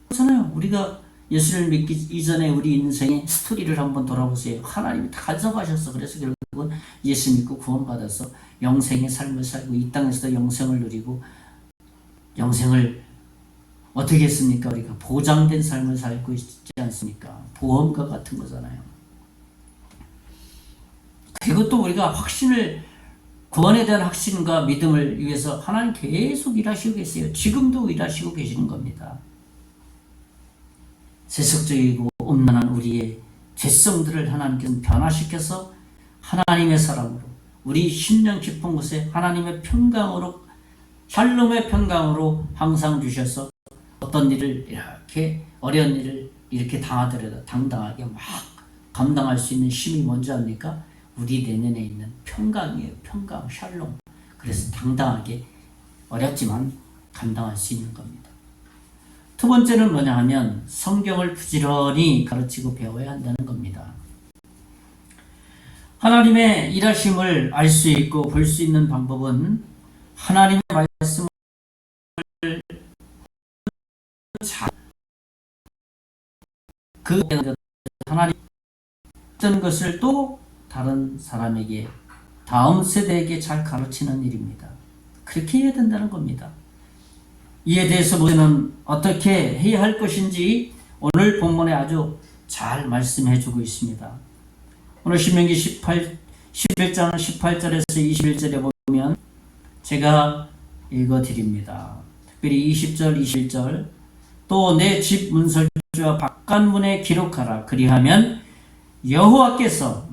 그렇잖아요. 우리가 예수를 믿기 이전에 우리 인생의 스토리를 한번 돌아보세요. 하나님이 다 간섭하셨어. 그래서 결국은 예수 믿고 구원받아서 영생의 삶을 살고 이 땅에서도 영생을 누리고, 영생을 어떻게 했습니까? 우리가 보장된 삶을 살고 있지 않습니까? 보험과 같은 거잖아요. 그리고 또 우리가 구원에 대한 확신과 믿음을 위해서 하나님 계속 일하시고 계세요. 지금도 일하시고 계시는 겁니다. 세속적이고 음란한 우리의 죄성들을 하나님께서 변화시켜서 하나님의 사람으로, 우리 심령 깊은 곳에 하나님의 평강으로, 샬롬의 평강으로 항상 주셔서 어떤 일을 이렇게 어려운 일을 이렇게 당하더라도 당당하게 막 감당할 수 있는 힘이 뭔지 압니까? 우리 내면에 있는 평강이에요. 평강, 샬롬. 그래서 당당하게 어렵지만 감당할 수 있는 겁니다. 두 번째는 뭐냐 하면 성경을 부지런히 가르치고 배워야 한다는 겁니다. 하나님의 일하심을 알 수 있고 볼 수 있는 방법은 하나님의 말씀을 그 하나님 어떤 것을 또 다른 사람에게 다음 세대에게 잘 가르치는 일입니다. 그렇게 해야 된다는 겁니다. 이에 대해서 모세는 어떻게 해야 할 것인지 오늘 본문에 아주 잘 말씀해 주고 있습니다. 오늘 신명기 11장 18절에서 21절에 보면 제가 읽어 드립니다. 특별히 20절, 21절 또 내 집 문설주와 바깥문에 기록하라. 그리하면 여호와께서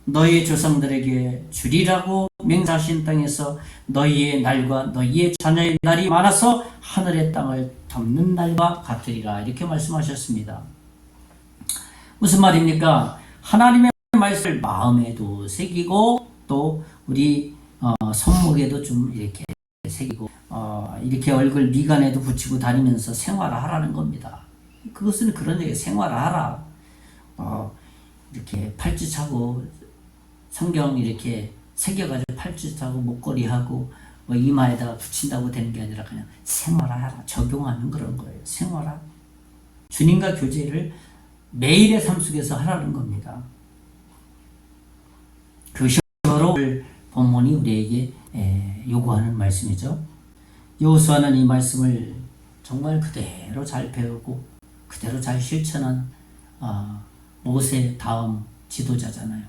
너희 조상들에게 주리라고 맹세하신 땅에서 너희의 날과 너희의 자녀의 날이 많아서 하늘의 땅을 덮는 날과 같으리라. 이렇게 말씀하셨습니다. 무슨 말입니까? 하나님의 말씀을 마음에도 새기고 또 우리 손목에도 좀 이렇게 새기고 이렇게 얼굴 미간에도 붙이고 다니면서 생활하라는 겁니다. 그것은 그런 얘기, 생활하라. 이렇게 팔찌차고 성경 이렇게 새겨가지고 팔찌차고 목걸이하고 이마에다가 붙인다고 되는 게 아니라 그냥 생활하라. 적용하는 그런 거예요. 생활하. 주님과 교제를 매일의 삶 속에서 하라는 겁니다. 그것이 바로 본문이 우리에게 요구하는 말씀이죠. 여호수아는 이 말씀을 정말 그대로 잘 배우고 그대로 잘 실천한 모세 다음 지도자잖아요.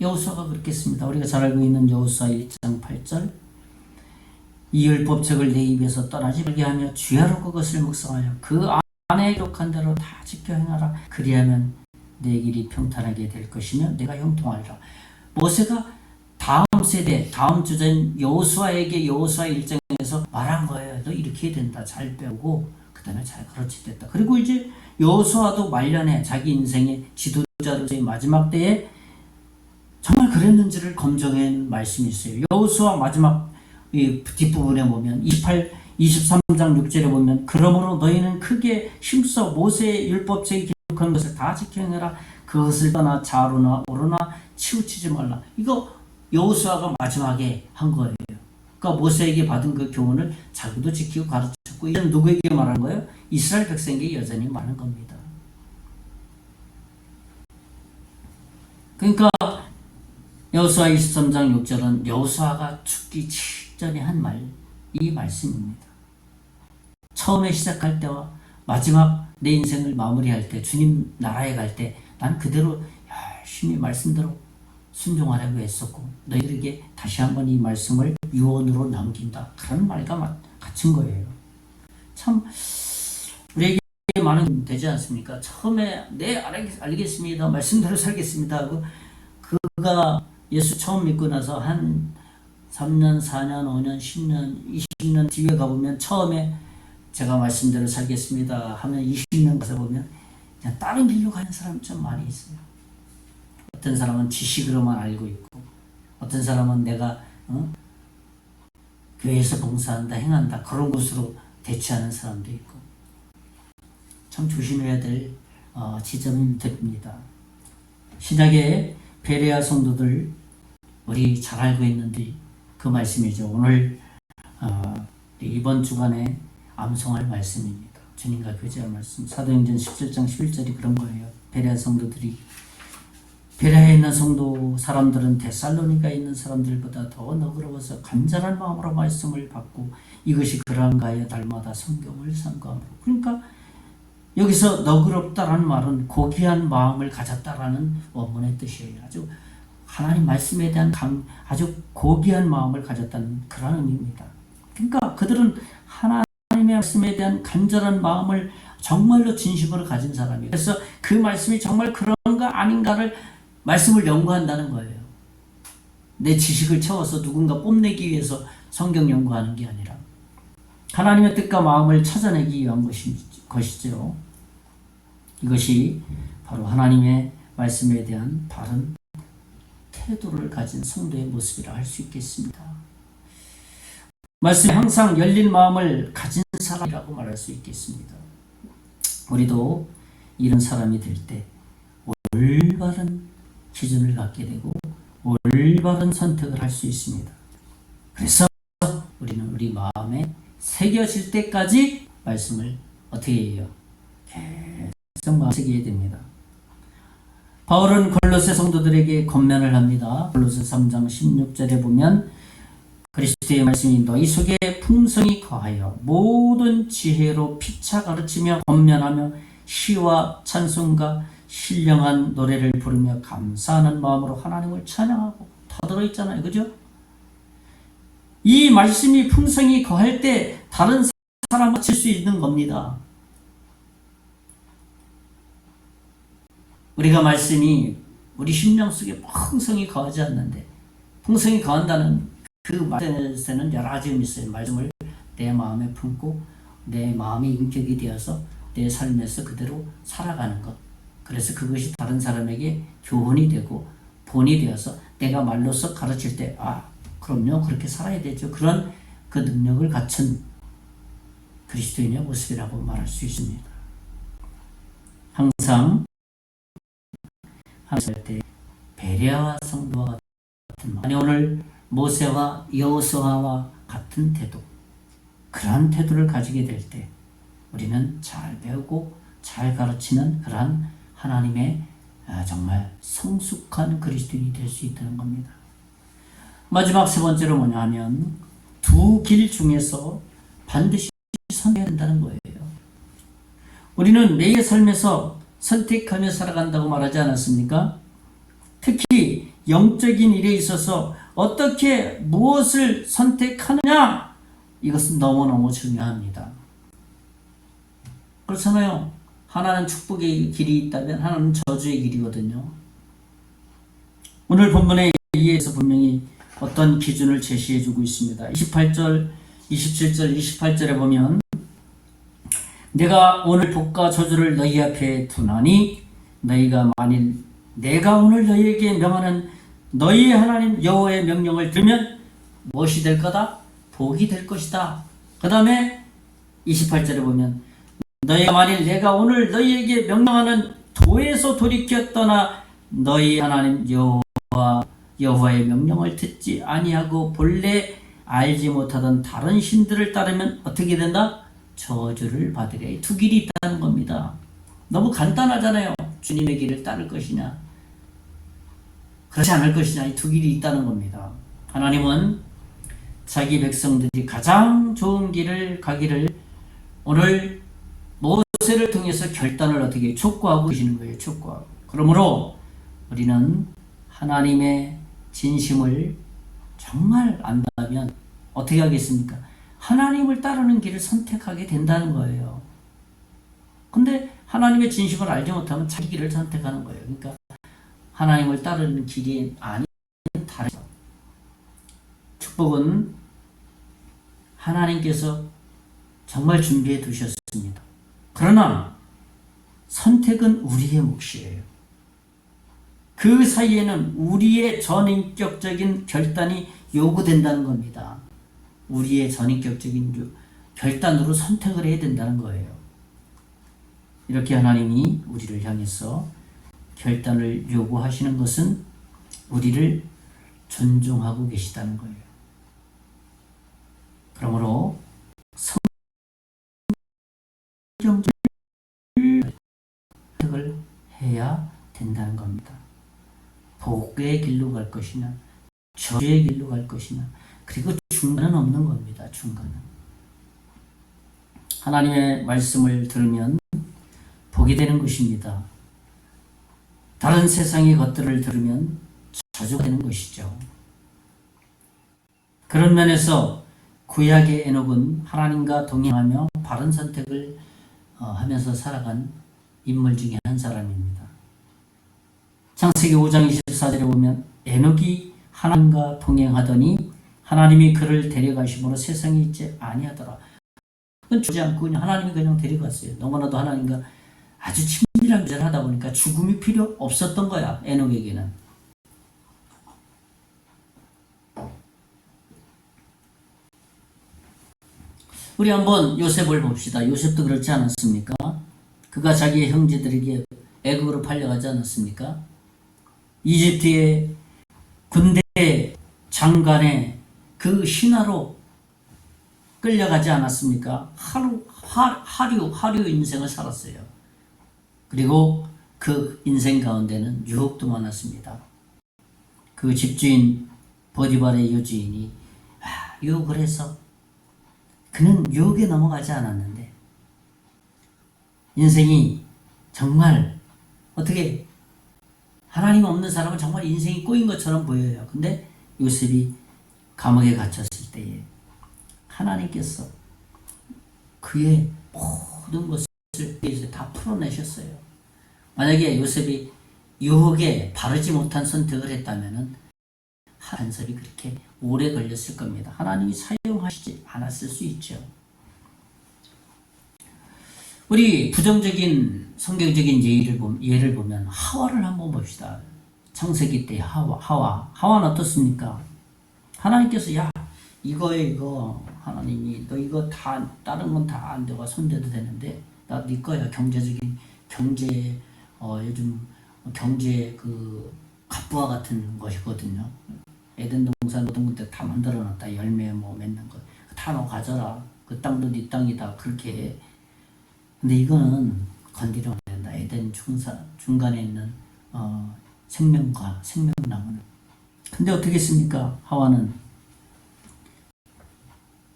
여호수아가 그렇겠습니다. 우리가 잘 알고 있는 여호수아 1장 8절 이 율법책을 내 입에서 떠나지 말게 하며 주야로 그것을 묵상하여 그 안에 기록한 대로 다 지켜 행하라. 그리하면 내 길이 평탄하게 될 것이며 내가 형통하리라. 모세가 다음 세대, 다음 주자인 여호수아에게 여호수아 1장에서 말한 거예요. 너 이렇게 해야 된다. 잘 배우고 그 다음에 잘 가르치겠다. 그리고 이제 여호수아도 말년에 자기 인생의 지도자로서의 마지막 때에 정말 그랬는지를 검증한 말씀이 있어요. 여호수아 마지막 이 뒷부분에 보면 23장 6절에 보면 그러므로 너희는 크게 힘써 모세의 율법책에 기록한 것을 다 지켜 행하라. 그것을 떠나 좌로나 우로나 치우치지 말라. 이거 여호수아가 마지막에 한 거예요. 그러니까 모세에게 받은 그 교훈을 자기도 지키고 가르쳤고 이런 누구에게 말한 거예요? 이스라엘 백성에게 여전히 말하는 겁니다. 그러니까 여호수아 23장 6절은 여호수아가 죽기 직전에 한 말, 이 말씀입니다. 처음에 시작할 때와 마지막 내 인생을 마무리할 때 주님 나라에 갈 때 난 그대로 열심히 말씀대로 순종하려고 했었고 너희들에게 다시 한번 이 말씀을 유언으로 남긴다. 그런 말과 같은 거예요. 참 우리에게 많은 되지 않습니까? 처음에 네 알겠습니다. 말씀대로 살겠습니다 하고 그가 예수 처음 믿고 나서 한 3년, 4년, 5년, 10년, 20년 뒤에 가보면 처음에 제가 말씀대로 살겠습니다 하면 20년 가서 보면 그냥 다른 길로 가는 사람이 좀 많이 있어요. 어떤 사람은 지식으로만 알고 있고 어떤 사람은 내가 교회에서 봉사한다, 행한다 그런 곳으로 대치하는 사람도 있고 참 조심해야 될 지점입니다. 신약의 베레아 성도들 우리 잘 알고 있는데 그 말씀이죠. 오늘 이번 주간에 암송할 말씀입니다. 주님과 교제할 말씀. 사도행전 17장 11절이 그런 거예요. 베레아 성도들이 베레아에 있는 성도 사람들은 데살로니가에 있는 사람들보다 더 너그러워서 간절한 마음으로 말씀을 받고 이것이 그러한가 하여 날마다 성경을 상고함으로. 그러니까 여기서 너그럽다라는 말은 고귀한 마음을 가졌다라는 원문의 뜻이에요. 아주 하나님 말씀에 대한 아주 고귀한 마음을 가졌다는 그런 의미입니다. 그러니까 그들은 하나님의 말씀에 대한 간절한 마음을 정말로 진심으로 가진 사람이에요. 그래서 그 말씀이 정말 그런가 아닌가를 말씀을 연구한다는 거예요. 내 지식을 채워서 누군가 뽐내기 위해서 성경 연구하는 게 아니라 하나님의 뜻과 마음을 찾아내기 위한 것이죠. 이것이 바로 하나님의 말씀에 대한 바른 태도를 가진 성도의 모습이라 할 수 있겠습니다. 말씀에 항상 열린 마음을 가진 사람이라고 말할 수 있겠습니다. 우리도 이런 사람이 될 때 올바른 기준을 갖게 되고 올바른 선택을 할 수 있습니다. 그래서 우리는 우리 마음에 새겨질 때까지 말씀을 어떻게 해요? 계속 마음에 새겨야 됩니다. 바울은 골로새 성도들에게 권면을 합니다. 골로새 3장 16절에 보면 그리스도의 말씀이 너희 속에 풍성히 거하여 모든 지혜로 피차 가르치며 권면하며 시와 찬송과 신령한 노래를 부르며 감사하는 마음으로 하나님을 찬양하고 다 들어있잖아요. 그죠? 이 말씀이 풍성히 거할 때 다른 사람 맞출 수 있는 겁니다. 우리가 말씀이 우리 심령 속에 풍성히 거하지 않는데, 풍성히 거한다는 그 말에는 여러 가지 의미 있어요. 말씀을 내 마음에 품고 내 마음이 인격이 되어서 내 삶에서 그대로 살아가는 것. 그래서 그것이 다른 사람에게 교훈이 되고 본이 되어서 내가 말로써 가르칠 때 그럼요, 그렇게 살아야 되죠. 그런 그 능력을 갖춘 그리스도인의 모습이라고 말할 수 있습니다. 항상 할 때 베레아와 성도와 같은 마음, 아니 오늘 모세와 여호수아와 같은 태도, 그러한 태도를 가지게 될 때 우리는 잘 배우고 잘 가르치는 그러한 하나님의 정말 성숙한 그리스도인이 될 수 있다는 겁니다. 마지막 세 번째로 뭐냐 하면 두 길 중에서 반드시 선택해야 된다는 거예요. 우리는 매일 삶에서 선택하며 살아간다고 말하지 않았습니까? 특히 영적인 일에 있어서 어떻게 무엇을 선택하느냐, 이것은 너무너무 중요합니다. 그렇잖아요. 하나는 축복의 길이 있다면 하나는 저주의 길이거든요. 오늘 본문에 이에서 분명히 어떤 기준을 제시해주고 있습니다. 28절, 27절, 28절에 보면 내가 오늘 복과 저주를 너희 앞에 두나니 너희가 만일 내가 오늘 너희에게 명하는 너희의 하나님 여호와의 명령을 들으면 무엇이 될 거다? 복이 될 것이다. 그 다음에 28절에 보면 너희가 만일 내가 오늘 너희에게 명령하는 도에서 돌이켜 떠나 너희 하나님 여호와의 명령을 듣지 아니하고 본래 알지 못하던 다른 신들을 따르면 어떻게 된다? 저주를 받으리라. 이 두 길이 있다는 겁니다. 너무 간단하잖아요. 주님의 길을 따를 것이냐, 그렇지 않을 것이냐, 이 두 길이 있다는 겁니다. 하나님은 자기 백성들이 가장 좋은 길을 가기를 오늘 모세를 통해서 결단을 어떻게 촉구하고 계시는 거예요. 촉구하고. 그러므로 우리는 하나님의 진심을 정말 안다면 어떻게 하겠습니까? 하나님을 따르는 길을 선택하게 된다는 거예요. 근데 하나님의 진심을 알지 못하면 자기 길을 선택하는 거예요. 그러니까 하나님을 따르는 길이 아닌 다른 축복은 하나님께서 정말 준비해 두셨습니다. 그러나 선택은 우리의 몫이에요. 그 사이에는 우리의 전인격적인 결단이 요구된다는 겁니다. 우리의 전인격적인 결단으로 선택을 해야 된다는 거예요. 이렇게 하나님이 우리를 향해서 결단을 요구하시는 것은 우리를 존중하고 계시다는 거예요. 그러므로 성경적을 선택을 해야 된다는 겁니다. 복의 길로 갈 것이냐, 저주의 길로 갈 것이냐, 그리고 중간은 없는 겁니다. 중간은. 하나님의 말씀을 들으면 복이 되는 것입니다. 다른 세상의 것들을 들으면 저주가 되는 것이죠. 그런 면에서 구약의 에녹은 하나님과 동행하며 바른 선택을 하면서 살아간 인물 중에 한 사람입니다. 창세기 5장 24절에 보면 에녹이 하나님과 동행하더니 하나님이 그를 데려가심으로 세상에 있지 아니하더라. 그건 죽지 않고 그냥 하나님이 그냥 데려갔어요. 너무나도 하나님과 아주 친밀한 교제를 하다 보니까 죽음이 필요 없었던 거야, 에녹에게는. 우리 한번 요셉을 봅시다. 요셉도 그렇지 않았습니까? 그가 자기의 형제들에게 애굽으로 팔려가지 않았습니까? 이집트의 군대 장관의 그 신하로 끌려가지 않았습니까? 하류 인생을 살았어요. 그리고 그 인생 가운데는 유혹도 많았습니다. 그 집주인 보디발의 여주인이 유혹을 해서 그는 유혹에 넘어가지 않았는데 인생이 정말 어떻게 하나님 없는 사람은 정말 인생이 꼬인 것처럼 보여요. 근데 요셉이 감옥에 갇혔을 때에 하나님께서 그의 모든 것을 다 풀어내셨어요. 만약에 요셉이 유혹에 바르지 못한 선택을 했다면 한섭이 그렇게 오래 걸렸을 겁니다. 하나님이 사용하시지 않았을 수 있죠. 우리 부정적인 성경적인 예를 보면 하와를 한번 봅시다. 창세기 때 하와는 어떻습니까? 하나님께서 이거 하나님이 너 이거 다 다른 건 다 안 되고 손대도 되는데 나 네 거야. 경제 요즘 경제 그 갑부와 같은 것이거든요. 에덴 동산 모든 것들 다 만들어놨다. 열매 맺는 거 다 너 가져라. 그 땅도 네 땅이다. 그렇게 해. 근데 이거는 건드리면 안 된다. 에덴 중간에 있는 생명나무는. 근데 어떻게 했습니까? 하와는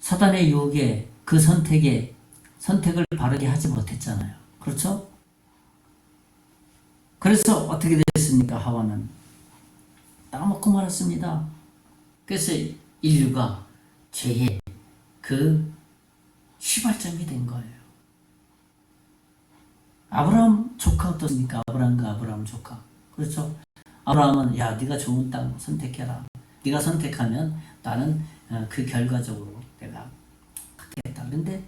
사단의 유혹에 그 선택을 바르게 하지 못했잖아요. 그렇죠? 그래서 어떻게 됐습니까? 하와는 따먹고 말았습니다. 그래서 인류가 죄의 그 시발점이 된 거예요. 아브라함 조카 어떻습니까? 아브라함 조카. 그렇죠? 아브라함은 네가 좋은 땅 선택해라. 네가 선택하면 나는 그 결과적으로 내가 갖겠다. 근데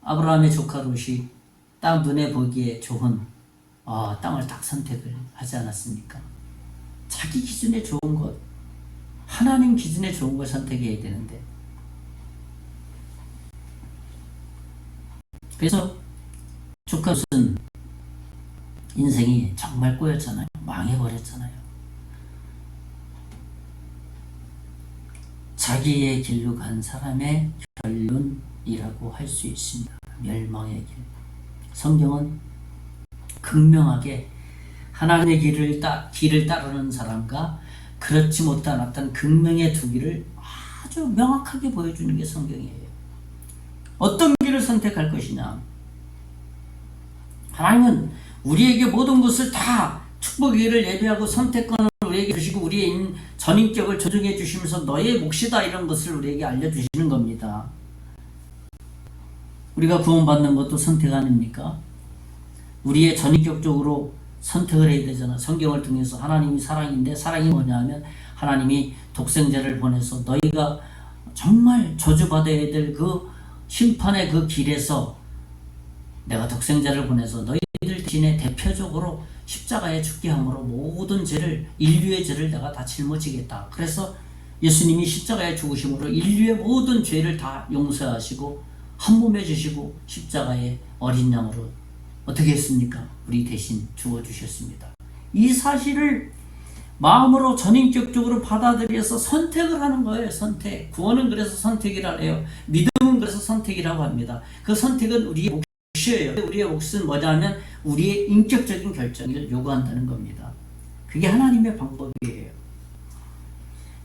아브라함의 조카 롯이 딱 눈에 보기에 좋은 땅을 딱 선택을 하지 않았습니까? 자기 기준에 좋은 것, 하나님 기준에 좋은 걸 선택해야 되는데. 그래서 조카 롯은 인생이 정말 꼬였잖아요. 망해버렸잖아요. 자기의 길로 간 사람의 결론이라고 할 수 있습니다. 멸망의 길. 성경은 극명하게 하나님의 길을 따르는 사람과 그렇지 못한 어떤 극명의 두 길을 아주 명확하게 보여주는 게 성경이에요. 어떤 길을 선택할 것이냐. 하나님은 우리에게 모든 것을 다 축복의 길을 예비하고 선택권을 우리에게 주시고 우리의 전인격을 조정해 주시면서 너의 몫이다 이런 것을 우리에게 알려주시는 겁니다. 우리가 구원받는 것도 선택 아닙니까? 우리의 전인격적으로 선택을 해야 되잖아. 성경을 통해서 하나님이 사랑인데 사랑이 뭐냐 하면 하나님이 독생자를 보내서 너희가 정말 저주받아야 될 그 심판의 그 길에서 내가 독생자를 보내서 너희들 대신에 대표적으로 십자가에 죽게 함으로 모든 죄를 인류의 죄를 내가 다 짊어지겠다. 그래서 예수님이 십자가에 죽으심으로 인류의 모든 죄를 다 용서하시고 한 몸에 주시고 십자가의 어린 양으로 어떻게 했습니까? 우리 대신 죽어주셨습니다. 이 사실을 마음으로 전인격적으로 받아들여서 선택을 하는 거예요. 선택. 구원은 그래서 선택이라 해요. 믿음은 그래서 선택이라고 합니다. 그 선택은 우리의 몫이에요. 우리의 몫은 뭐냐면 우리의 인격적인 결정을 요구한다는 겁니다. 그게 하나님의 방법이에요.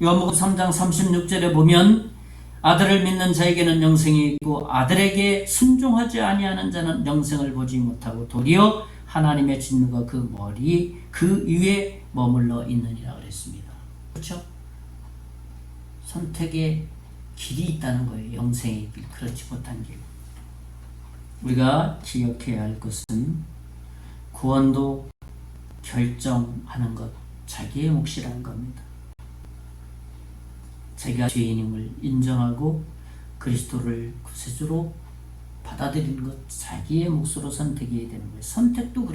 요한복음 3장 36절에 보면 아들을 믿는 자에게는 영생이 있고 아들에게 순종하지 아니하는 자는 영생을 보지 못하고 도리어 하나님의 진노가 그 머리 그 위에 머물러 있느니라 그랬습니다. 그렇죠? 선택의 길이 있다는 거예요. 영생의 길, 그렇지 못한 길. 우리가 기억해야 할 것은 구원도 결정하는 것, 자기의 몫이라는 겁니다. 자기가 죄인임을 인정하고 그리스도를 구세주로 받아들이는 것, 자기의 몫으로 선택해야 되는 거예요. 선택도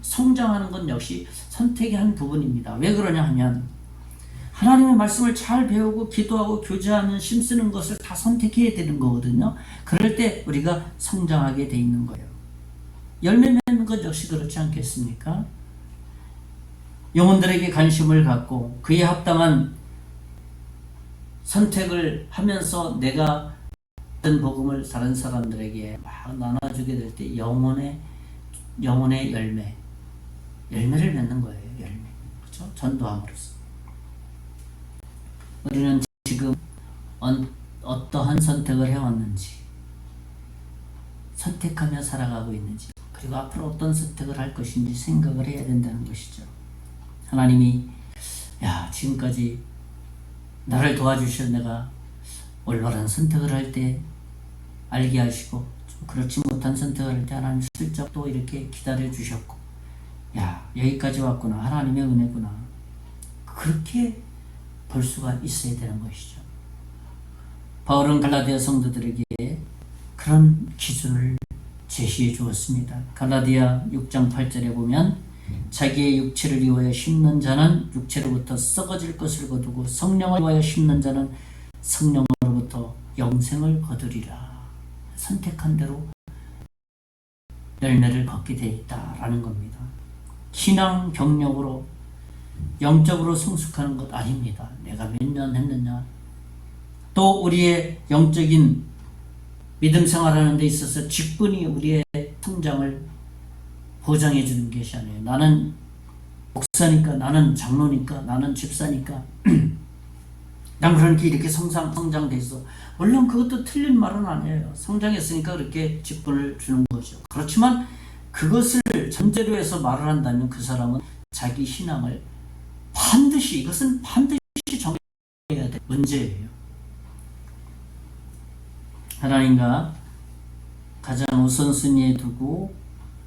성장하는 건 역시 선택의 한 부분입니다. 왜 그러냐 하면 하나님의 말씀을 잘 배우고 기도하고 교제하면 힘쓰는 것을 다 선택해야 되는 거거든요. 그럴 때 우리가 성장하게 돼 있는 거예요. 열매 맺는 것 역시 그렇지 않겠습니까? 영혼들에게 관심을 갖고 그에 합당한 선택을 하면서 내가 어떤 복음을 다른 사람들에게 막 나눠주게 될 때 영혼의 열매를 맺는 거예요. 열매. 그렇죠? 전도함으로써. 우리는 지금 어떠한 선택을 해왔는지, 선택하며 살아가고 있는지, 그리고 앞으로 어떤 선택을 할 것인지 생각을 해야 된다는 것이죠. 하나님이 지금까지 나를 도와주셔 내가 올바른 선택을 할 때 알게 하시고, 좀 그렇지 못한 선택을 할 때 하나님 슬쩍 또 이렇게 기다려 주셨고, 여기까지 왔구나, 하나님의 은혜구나, 그렇게 볼 수가 있어야 되는 것이죠. 바울은 갈라디아 성도들에게 그런 기준을 제시해 주었습니다. 갈라디아 6장 8절에 보면 자기의 육체를 위하여 심는 자는 육체로부터 썩어질 것을 거두고 성령을 위하여 심는 자는 성령으로부터 영생을 거두리라. 선택한 대로 열매를 받게 되어 있다라는 겁니다. 신앙 경력으로 영적으로 성숙하는 것 아닙니다. 내가 몇 년 했느냐, 또 우리의 영적인 믿음 생활하는 데 있어서 직분이 우리의 성장을 보장해 주는 것이 아니에요. 나는 목사니까, 나는 장로니까, 나는 집사니까 난 그렇게 이렇게 성장돼 있어. 물론 그것도 틀린 말은 아니에요. 성장했으니까 그렇게 직분을 주는 거죠. 그렇지만 그것을 전제로 해서 말을 한다면 그 사람은 자기 신앙을 이것은 반드시 정해야 될 문제예요. 하나님과 가장 우선순위에 두고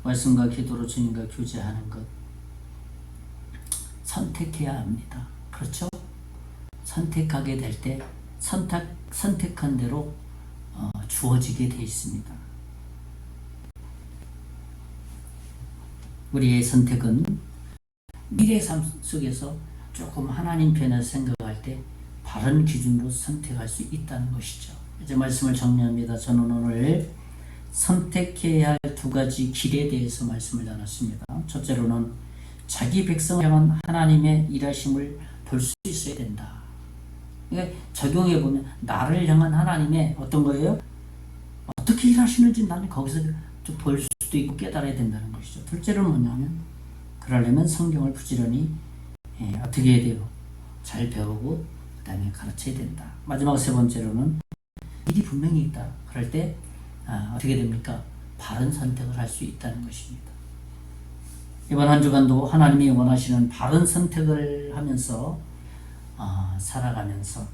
말씀과 기도로 주님과 교제하는 것, 선택해야 합니다. 그렇죠? 선택하게 될 때 선택한 대로 주어지게 되어 있습니다. 우리의 선택은 미래의 삶 속에서 조금 하나님 편에서 생각할 때 바른 기준으로 선택할 수 있다는 것이죠. 이제 말씀을 정리합니다. 저는 오늘 선택해야 할 두 가지 길에 대해서 말씀을 나눴습니다. 첫째로는 자기 백성을 향한 하나님의 일하심을 볼 수 있어야 된다. 그러니까 적용해 보면 나를 향한 하나님의 어떤 거예요? 어떻게 일하시는지 나는 거기서 좀 볼 수도 있고 깨달아야 된다는 것이죠. 둘째로는 뭐냐면, 그러려면 성경을 부지런히 어떻게 해야 돼요? 잘 배우고 그 다음에 가르쳐야 된다. 마지막 세 번째로는 일이 분명히 있다. 그럴 때 어떻게 됩니까? 바른 선택을 할 수 있다는 것입니다. 이번 한 주간도 하나님이 원하시는 바른 선택을 하면서 살아가면서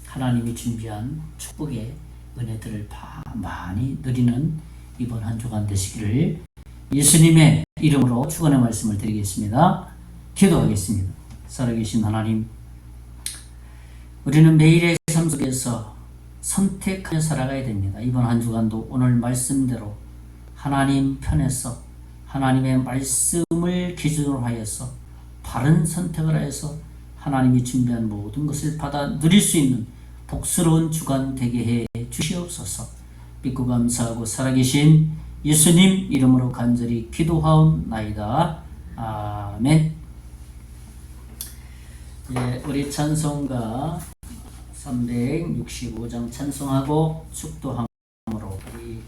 하나님이 준비한 축복의 은혜들을 많이 누리는 이번 한 주간 되시기를 예수님의 이름으로 축원의 말씀을 드리겠습니다. 기도하겠습니다. 살아계신 하나님, 우리는 매일의 삶 속에서 선택하며 살아가야 됩니다. 이번 한 주간도 오늘 말씀대로 하나님 편에서 하나님의 말씀을 기준으로 하여서 바른 선택을 하여서 하나님이 준비한 모든 것을 받아 누릴 수 있는 복스러운 주간 되게 해 주시옵소서. 믿고 감사하고 살아계신 예수님 이름으로 간절히 기도하옵나이다. 아멘. 우리 찬송가 365장 찬송하고 축도함으로 우리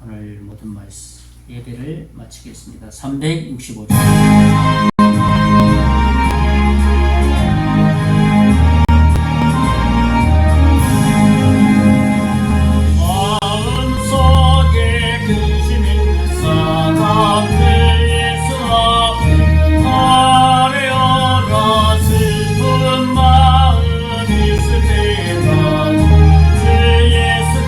오늘 모든 말씀 예배를 마치겠습니다. 365장. 주 예수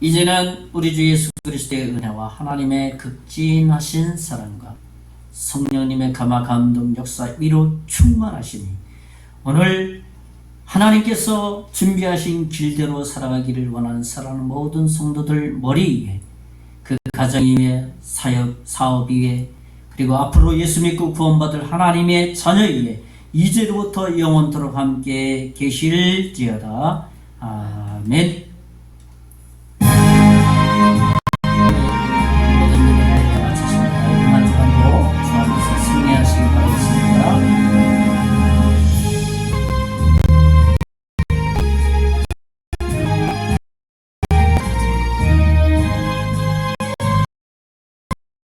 이제는 우리 주 예수 그리스도의 은혜와 하나님의 극진하신 사랑과 성령님의 감화 감동 역사 위로 충만하시니 오늘 하나님께서 준비하신 길대로 살아가기를 원하는 사랑하는 모든 성도들 머리 위에, 그 가정 위에, 사업 위에, 그리고 앞으로 예수 믿고 구원받을 하나님의 자녀 위에 이제로부터 영원토록 함께 계실지어다. 아멘.